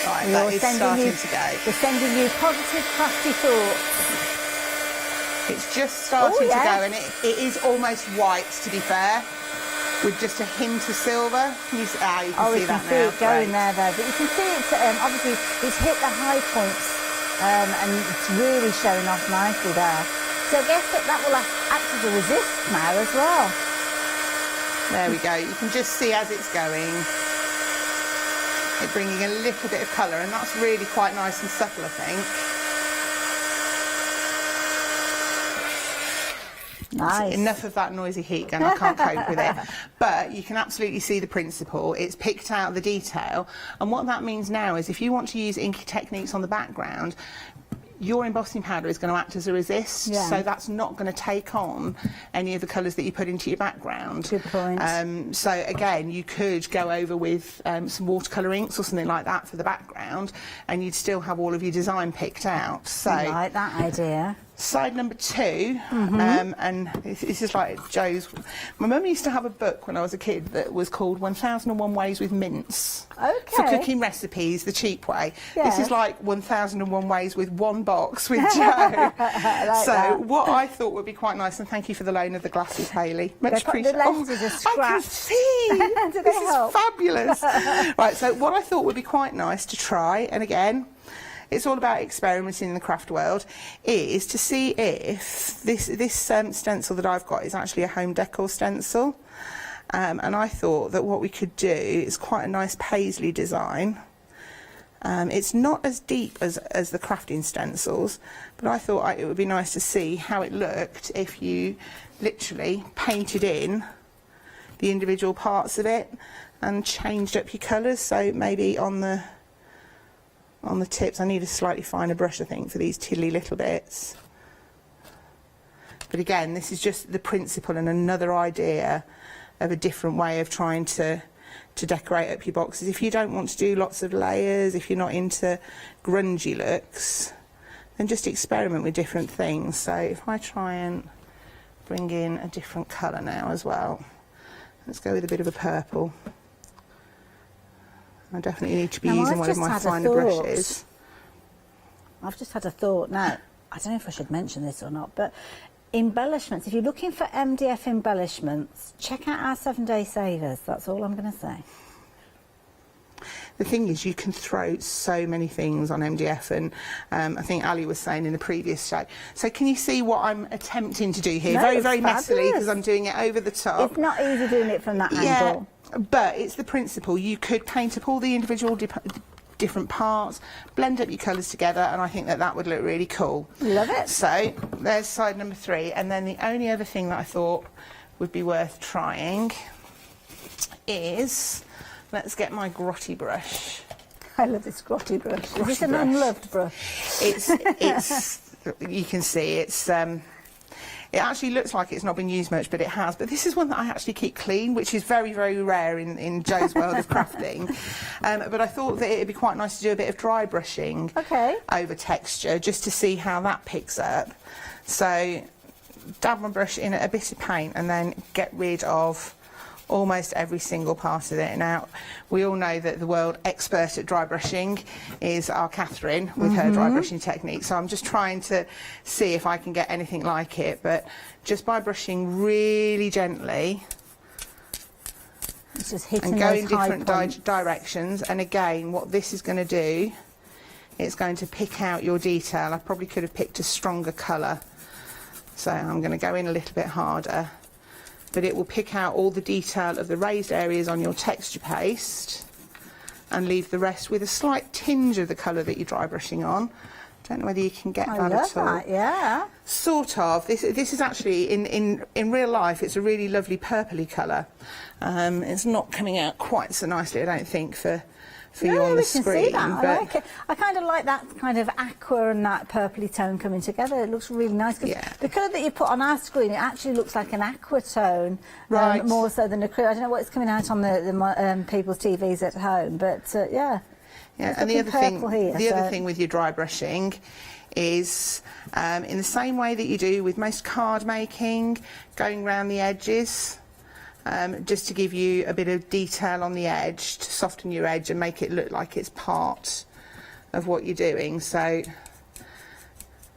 Right, that is starting to go. We're sending you positive, crafty thoughts. It's just starting to go, and it is almost white, to be fair, with just a hint of silver. Can you see, you can see that now. See it going there, though. But you can see it's obviously it's hit the high points, and it's really showing off nicely there. So I guess that will act as a resist now as well. There we go. You can just see as it's going, it bringing a little bit of colour, and that's really quite nice and subtle, I think. Nice. Enough of that noisy heat gun, I can't cope with it. But you can absolutely see the principle. It's picked out the detail. And what that means now is if you want to use inky techniques on the background, your embossing powder is going to act as a resist, Yeah. so that's not going to take on any of the colours that you put into your background. Good point. So again, you could go over with some watercolour inks or something like that for the background, and you'd still have all of your design picked out. So I like that idea. side number 2, and this is like Joe's. My mum used to have a book when I was a kid that was called 1001 Ways with Mince. Okay. For cooking recipes, the cheap way. Yeah. This is like 1001 Ways with one box with Joe. So what I thought would be quite nice, and thank you for the loan of the glasses, Hayley. Much appreciated. The lenses are I scratched. can see. Do they This is help? fabulous. Right, so what I thought would be quite nice to try, and again, it's all about experimenting in the craft world, is to see if this stencil that I've got is actually a home decor stencil. And I thought that what we could do is quite a nice paisley design. It's not as deep as the crafting stencils, but I thought it would be nice to see how it looked if you literally painted in the individual parts of it and changed up your colours. So maybe on the tips, I need a slightly finer brush, I think, for these tiddly little bits. But again, this is just the principle and another idea of a different way of trying to decorate up your boxes. If you don't want to do lots of layers, if you're not into grungy looks, then just experiment with different things. So if I try and bring in a different colour now as well, let's go with a bit of a purple. I definitely need to be using one of my finer brushes. I've just had a thought now. I don't know if I should mention this or not, but embellishments. If you're looking for MDF embellishments, check out our 7-day savers. That's all I'm going to say. The thing is, you can throw so many things on MDF, and I think Ali was saying in the previous show. So can you see what I'm attempting to do here? No, very, it's very messily, fabulous. because I'm doing it over the top. It's not easy doing it from that angle. But it's the principle. You could paint up all the individual different parts, blend up your colours together, and I think that would look really cool. Love it. So there's side number 3, and then the only other thing that I thought would be worth trying is, let's get my grotty brush. I love this grotty brush. Is this an brush. unloved brush? It's you can see it's it actually looks like it's not been used much, but it has. But this is one that I actually keep clean, which is very, very rare in Joe's world of crafting. But I thought that it'd be quite nice to do a bit of dry brushing over texture, just to see how that picks up. So dab my brush in a bit of paint and then get rid of almost every single part of it. Now, we all know that the world expert at dry brushing is our Catherine with her dry brushing technique, so I'm just trying to see if I can get anything like it, but just by brushing really gently It's just hitting and go in those high different points. directions. And again, what this is going to do, it's going to pick out your detail. I probably could have picked a stronger colour, so I'm going to go in a little bit harder. But it will pick out all the detail of the raised areas on your texture paste and leave the rest with a slight tinge of the colour that you're dry brushing on. Don't know whether you can get that I love at all. that, yeah. Sort of. This is actually, in real life, it's a really lovely purpley colour. It's not coming out quite so nicely, I don't think, for you on the screen. We can see that. But I like it. I kind of like that kind of aqua and that purpley tone coming together. It looks really nice. Cause the colour that you put on our screen, it actually looks like an aqua tone, Right. more so than a cream. I don't know what's coming out on the people's TVs at home, but yeah. Yeah, It's and the other looking thing, purple here, other thing with your dry brushing is in the same way that you do with most card making, going around the edges. Just to give you a bit of detail on the edge, to soften your edge and make it look like it's part of what you're doing. So,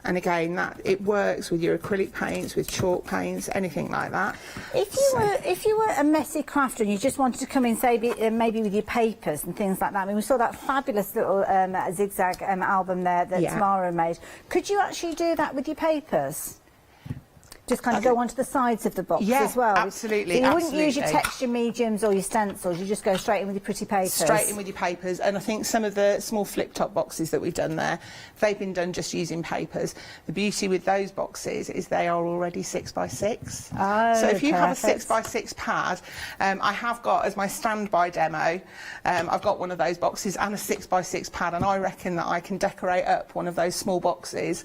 and again, that it works with your acrylic paints, with chalk paints, anything like that. If you were a messy crafter and you just wanted to come in, say, maybe with your papers and things like that. I mean, we saw that fabulous little zigzag album there that Tamara made. Could you actually do that with your papers? just kind of go onto the sides of the box Yeah, as well. absolutely, So you wouldn't use your absolutely. texture mediums or your stencils, you just go straight in with your pretty papers. Straight in with your papers, and I think some of the small flip-top boxes that we've done there, they've been done just using papers. The beauty with those boxes is they are already 6x6. Oh, so if you have a perfect. 6x6 pad, I have got as my standby demo, I've got one of those boxes and a 6x6 pad, and I reckon that I can decorate up one of those small boxes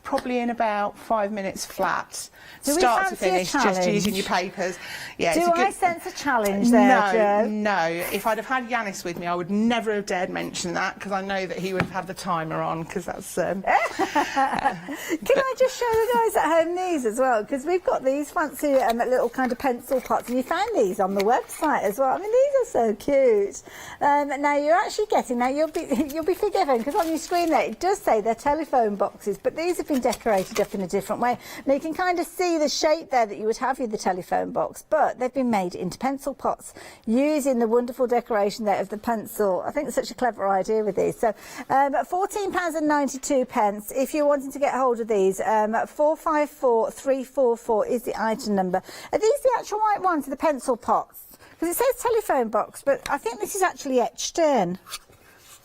probably in about 5 minutes flat, Do we start to fancy a finish, just challenge? using your papers. Yeah, Do it's a good... I sense a challenge there, Joe? No. If I'd have had Yanis with me, I would never have dared mention that, because I know that he would have had the timer on, because that's... Can I just show the guys at home these as well? Because we've got these fancy little kind of pencil pots, and you found these on the website as well. I mean, these are so cute. Now you're actually getting, now you'll be forgiven, because on your screen there it does say they're telephone boxes, but these have been decorated up in a different way. Now you can kind of see the shape there that you would have with the telephone box, but they've been made into pencil pots using the wonderful decoration there of the pencil. I think it's such a clever idea with these. So £14.92 if you're wanting to get hold of these. 454344 is the item number. Are these the actual white ones, the pencil pots? Because it says telephone box, but I think this is actually etched in.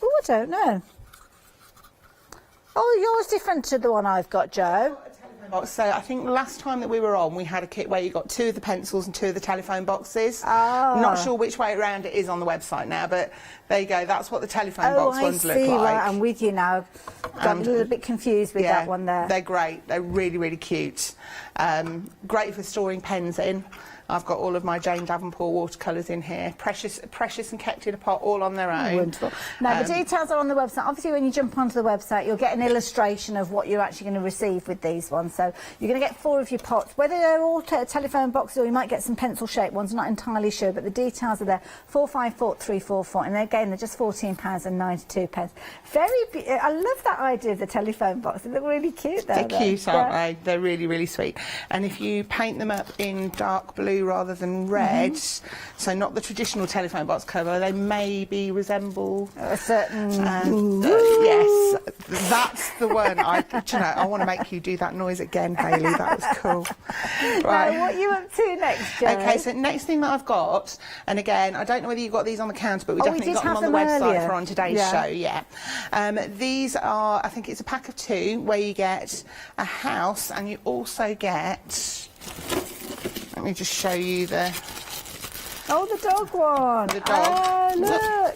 Oh, I don't know. Oh, yours different to the one I've got, Joe. So I think last time that we were on, we had a kit where you got 2 of the pencils and 2 of the telephone boxes. Ah. Not sure which way around it is on the website now, but there you go. That's what the telephone box ones look like. Right, I'm with you now. Got a little bit confused with that one there. They're great. They're really, really cute. Great for storing pens in. I've got all of my Jane Davenport watercolours in here. Precious and kept in a pot, all on their own. Wonderful. Now, the details are on the website. Obviously, when you jump onto the website, you'll get an illustration of what you're actually going to receive with these ones. So you're going to get 4 of your pots. Whether they're all telephone boxes or you might get some pencil-shaped ones, I'm not entirely sure, but the details are there. 454344, and again, they're just £14.92. I love that idea of the telephone box. They look really cute, though. They're cute, aren't they? They're really, really sweet. And if you paint them up in dark blue rather than red, so not the traditional telephone box colour, they maybe resemble a certain... yes, that's the one. I want to make you do that noise again, Hayley. That was cool. Right. Now, what are you up to next, Joe? Okay, so next thing that I've got, and again, I don't know whether you got these on the counter, but we definitely got them on the website for on today's show, yeah. These are, I think it's a pack of 2, where you get a house, and you also get... Let me just show you the... Oh, the dog one. The dog. Oh, look.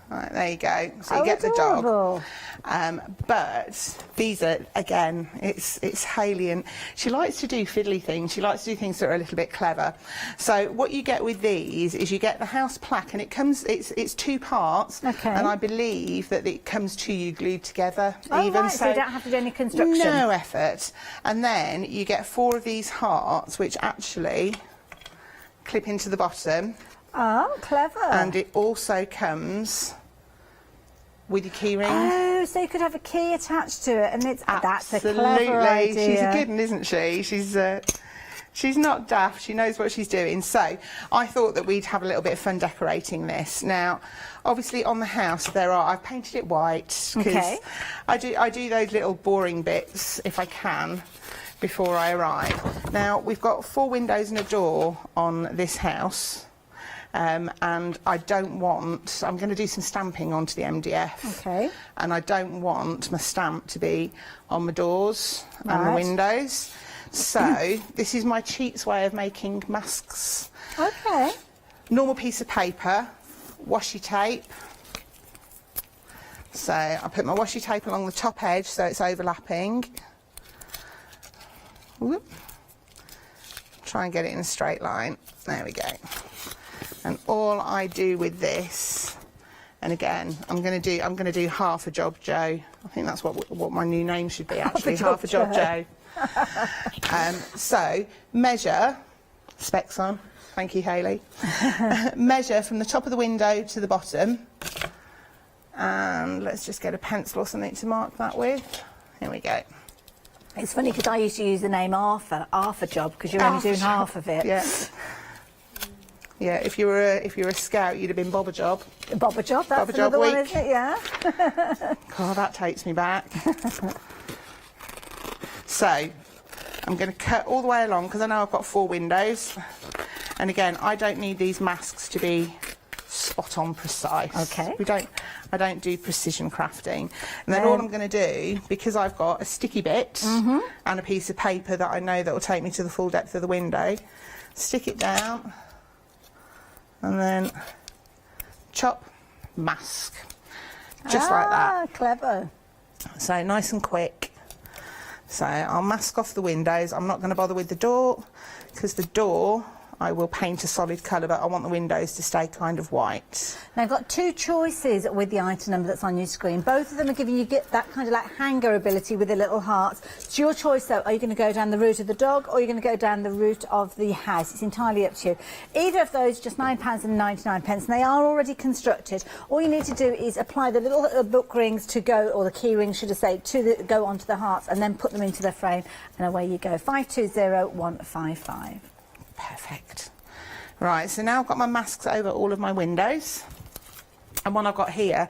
Right, there you go. So you get adorable. The dog. But these are, again, it's Hayley, and she likes to do fiddly things. She likes to do things that are a little bit clever. So what you get with these is you get the house plaque, and it's 2 parts. Okay. And I believe that it comes to you glued together. Oh, even. right, so you don't have to do any construction. No effort. And then you get 4 of these hearts, which actually clip into the bottom. Oh, clever. And it also comes with your key ring. Oh, so you could have a key attached to it, and that's a clever Absolutely. idea. She's a good one, isn't she? She's not daft. She knows what she's doing. So I thought that we'd have a little bit of fun decorating this. Now, obviously on the house I've painted it white because I do those little boring bits if I can before I arrive. Now we've got 4 windows and a door on this house. And I'm going to do some stamping onto the MDF. Okay. And I don't want my stamp to be on my doors and the windows. So this is my cheats way of making masks. Okay. Normal piece of paper, washi tape. So I put my washi tape along the top edge so it's overlapping. Whoop. Try and get it in a straight line. There we go. And all I do with this, and again, I'm going to do half a job, Joe. I think that's what my new name should be, actually. Half a job, Joe. So measure, specs on. Thank you, Hayley. Measure from the top of the window to the bottom, and let's just get a pencil or something to mark that with. Here we go. It's funny because I used to use the name Arthur job, because you're only doing half of it. Yeah. Yeah, if you were a scout, you'd have been Bob a Job. Bob a Job, that's another one, isn't it? Yeah. God, that takes me back. So, I'm going to cut all the way along because I know I've got 4 windows. And again, I don't need these masks to be spot on precise. Okay. I don't do precision crafting. And then all I'm going to do, because I've got a sticky bit and a piece of paper that I know that will take me to the full depth of the window, stick it down and then chop, mask. Just like that. Clever. So nice and quick. So I'll mask off the windows. I'm not going to bother with the door because the door I will paint a solid colour, but I want the windows to stay kind of white. Now I've got 2 choices with the item number that's on your screen. Both of them are giving you that kind of like hanger ability with the little hearts. It's your choice though. Are you going to go down the route of the dog or are you going to go down the route of the house? It's entirely up to you. Either of those, just £9.99, and they are already constructed. All you need to do is apply the little book rings to go, or the key rings should I say, go onto the hearts and then put them into the frame, and away you go. 520155. Perfect. Right, so now I've got my masks over all of my windows. And one I've got here,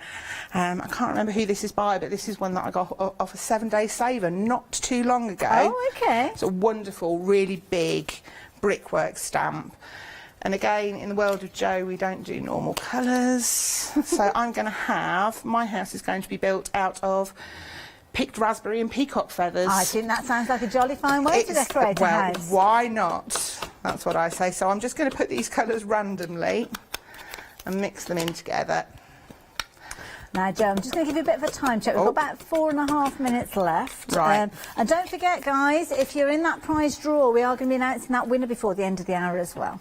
I can't remember who this is by, but this is one that I got off a 7-day saver not too long ago. Oh, okay. It's a wonderful, really big brickwork stamp. And again, in the world of Jo, we don't do normal colours. So I'm going to have, my house is going to be built out of picked raspberry and peacock feathers. I think that sounds like a jolly fine way to decorate a house. Why not? That's what I say. So I'm just going to put these colours randomly and mix them in together. Now, Jo, I'm just going to give you a bit of a time check. We've got about 4.5 minutes left. Right. And don't forget, guys, if you're in that prize draw, we are going to be announcing that winner before the end of the hour as well.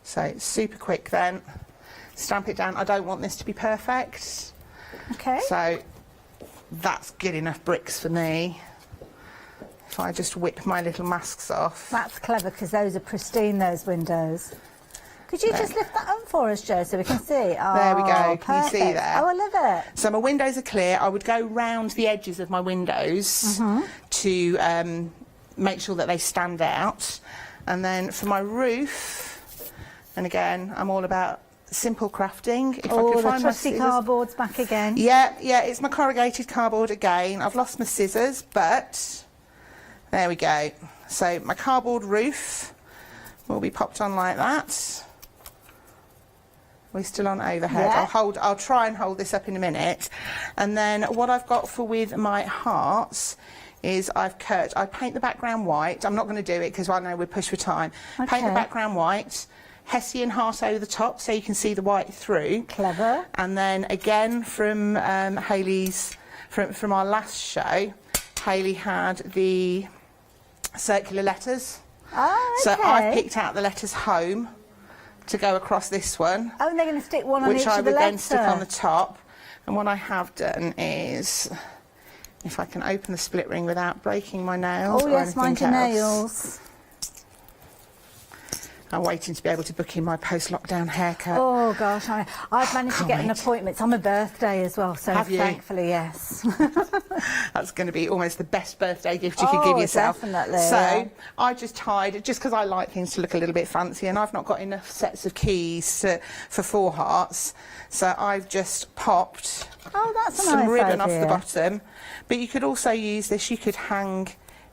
So it's super quick then. Stamp it down. I don't want this to be perfect. Okay. So that's good enough bricks for me. If I just whip my little masks off. That's clever because those are pristine, those windows. Could you just lift that up for us, Jo, so we can see? Oh, there we go. Can perfect. you see there? Oh, I love it. So my windows are clear. I would go round the edges of my windows to make sure that they stand out. And then for my roof, and again, I'm all about simple crafting. If I could find the trusty my cardboard's back again. Yeah, it's my corrugated cardboard again. I've lost my scissors, but there we go. So my cardboard roof will be popped on like that. We're still on overhead. Yeah. I'll try and hold this up in a minute. And then what I've got for with my hearts is I paint the background white. I'm not going to do it because I know we're pushed for time. Okay. Paint the background white. Hessian heart over the top so you can see the white through. Clever. And then again from Hayley's, from our last show, Hayley had the circular letters. Oh, okay. So I picked out the letters home to go across this one. Oh, and they're going to stick one on each which I of the would letters. then stick on the top. And what I have done is, if I can open the split ring without breaking my nails Oh, or yes, mind your anything else. nails. I'm waiting to be able to book in my post-lockdown haircut. Oh, gosh, I've managed to get an appointment. It's on my birthday as well, so Have you? thankfully, yes. That's going to be almost the best birthday gift you could give yourself. Definitely. So Yeah. I just tied, just because I like things to look a little bit fancy, and I've not got enough sets of keys for 4 hearts, so I've just popped That's a some nice ribbon off the idea. bottom. But you could also use this, you could hang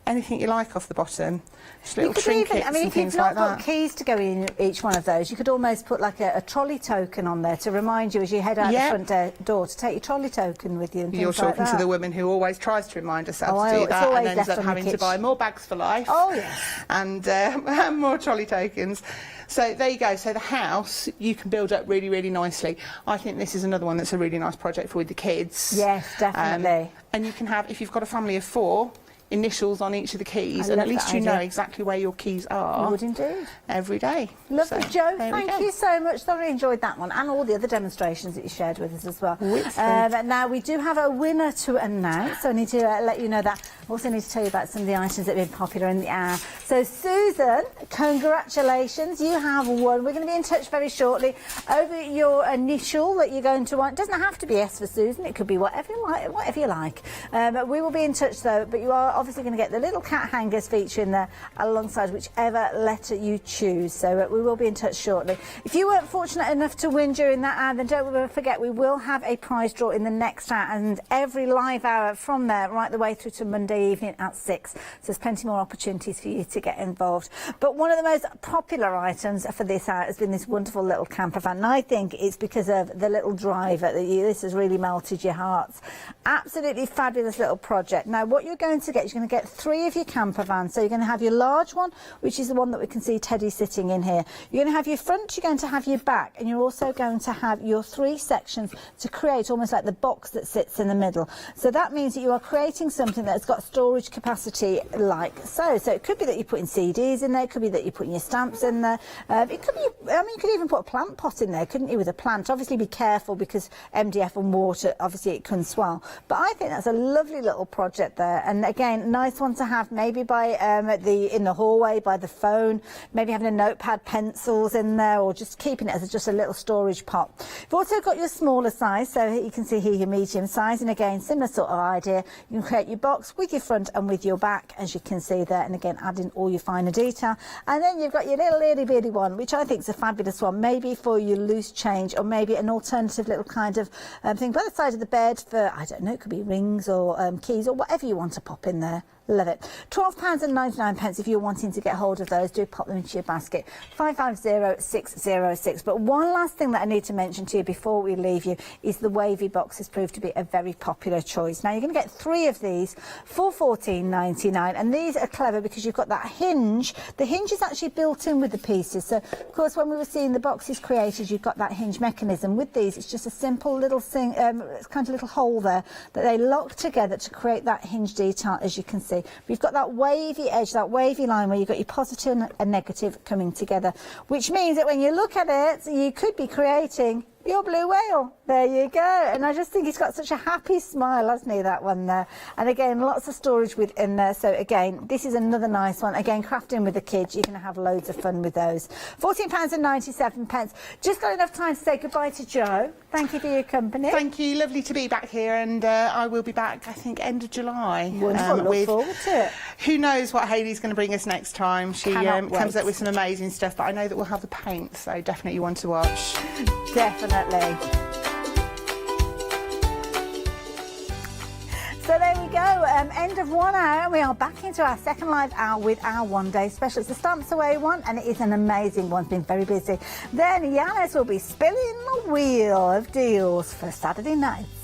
anything you like off the bottom. Just little trinkets and if you've things not like got that. keys to go in each one of those, you could almost put like a trolley token on there to remind you as you head out the front door to take your trolley token with you and You're things like talking that. to the woman who always tries to remind herself Oh, to do it's that always and ends left up on the having to kitchen. buy more bags for life. Oh, yes. And more trolley tokens. So there you go. So the house you can build up really, really nicely. I think this is another one that's a really nice project for with the kids. Yes, definitely. And you can have, if you've got a family of 4, initials on each of the keys, I and love at least that you know idea. exactly where your keys are. You would indeed. Every day. Lovely, So, Jo. there we Thank go. you so much. Thoroughly enjoyed that one and all the other demonstrations that you shared with us as well. Wonderful. Now, we do have a winner to announce, so I need to let you know that. I also need to tell you about some of the items that have been popular in the hour. So, Susan, congratulations. You have won. We're going to be in touch very shortly over your initial that you're going to want. It doesn't have to be S for Susan. It could be whatever you like. But we will be in touch, though. But you are obviously going to get the little cat hangers feature in there alongside whichever letter you choose. So we will be in touch shortly. If you weren't fortunate enough to win during that hour, then don't forget we will have a prize draw in the next hour, and every live hour from there right the way through to Monday evening at 6. So there's plenty more opportunities for you to get involved. But one of the most popular items for this hour has been this wonderful little camper van, and I think it's because of the little driver that this has really melted your hearts. Absolutely fabulous little project. Now what you're going to get, you're going to get 3 of your camper vans. So you're going to have your large one, which is the one that we can see Teddy sitting in here. You're going to have your front, you're going to have your back, and you're also going to have your 3 sections to create almost like the box that sits in the middle. So that means that you are creating something that's got storage capacity like so. So it could be that you're putting CDs in there, it could be that you're putting your stamps in there. It could be, I mean, you could even put a plant pot in there, couldn't you, with a plant? Obviously be careful because MDF and water, obviously it can swell. But I think that's a lovely little project there. And again, nice one to have maybe by in the hallway, by the phone, maybe having a notepad, pencils in there, or just keeping it as just a little storage pot. You've also got your smaller size, so you can see here your medium size, and again, similar sort of idea. You can create your box with your front and with your back, as you can see there, and again, adding all your finer detail. And then you've got your little itty bitty one, which I think is a fabulous one, maybe for your loose change, or maybe an alternative little kind of thing by the side of the bed for, I don't know, it could be rings or keys or whatever you want to pop in there. Love it. £12.99 if you're wanting to get hold of those. Do pop them into your basket. 550606. But one last thing that I need to mention to you before we leave you is the wavy box has proved to be a very popular choice. Now you're going to get 3 of these for £14.99, and these are clever because you've got that hinge. The hinge is actually built in with the pieces. So of course when we were seeing the boxes created, you've got that hinge mechanism. With these, it's just a simple little thing, it's kind of little hole there that they lock together to create that hinge detail, as you can see. We've got that wavy edge, that wavy line where you've got your positive and negative coming together, which means that when you look at it, you could be creating your blue whale. There you go. And I just think he's got such a happy smile, hasn't he, that one there? And again, lots of storage within there. So again, this is another nice one. Again, crafting with the kids, you're going to have loads of fun with those. £14.97. Just got enough time to say goodbye to Joe. Thank you for your company. Thank you. Lovely to be back here, and I will be back, I think, end of July. Wonderful. Look forward to it. Who knows what Hayley's going to bring us next time. She comes up with some amazing stuff, but I know that we'll have the paint, so definitely one to watch. Definitely. So there we go, end of 1 hour, and we are back into our second live hour with our one-day special. It's the Stamps Away one, and it is an amazing one. It's been very busy. Then Yanis will be spinning the wheel of deals for Saturday nights.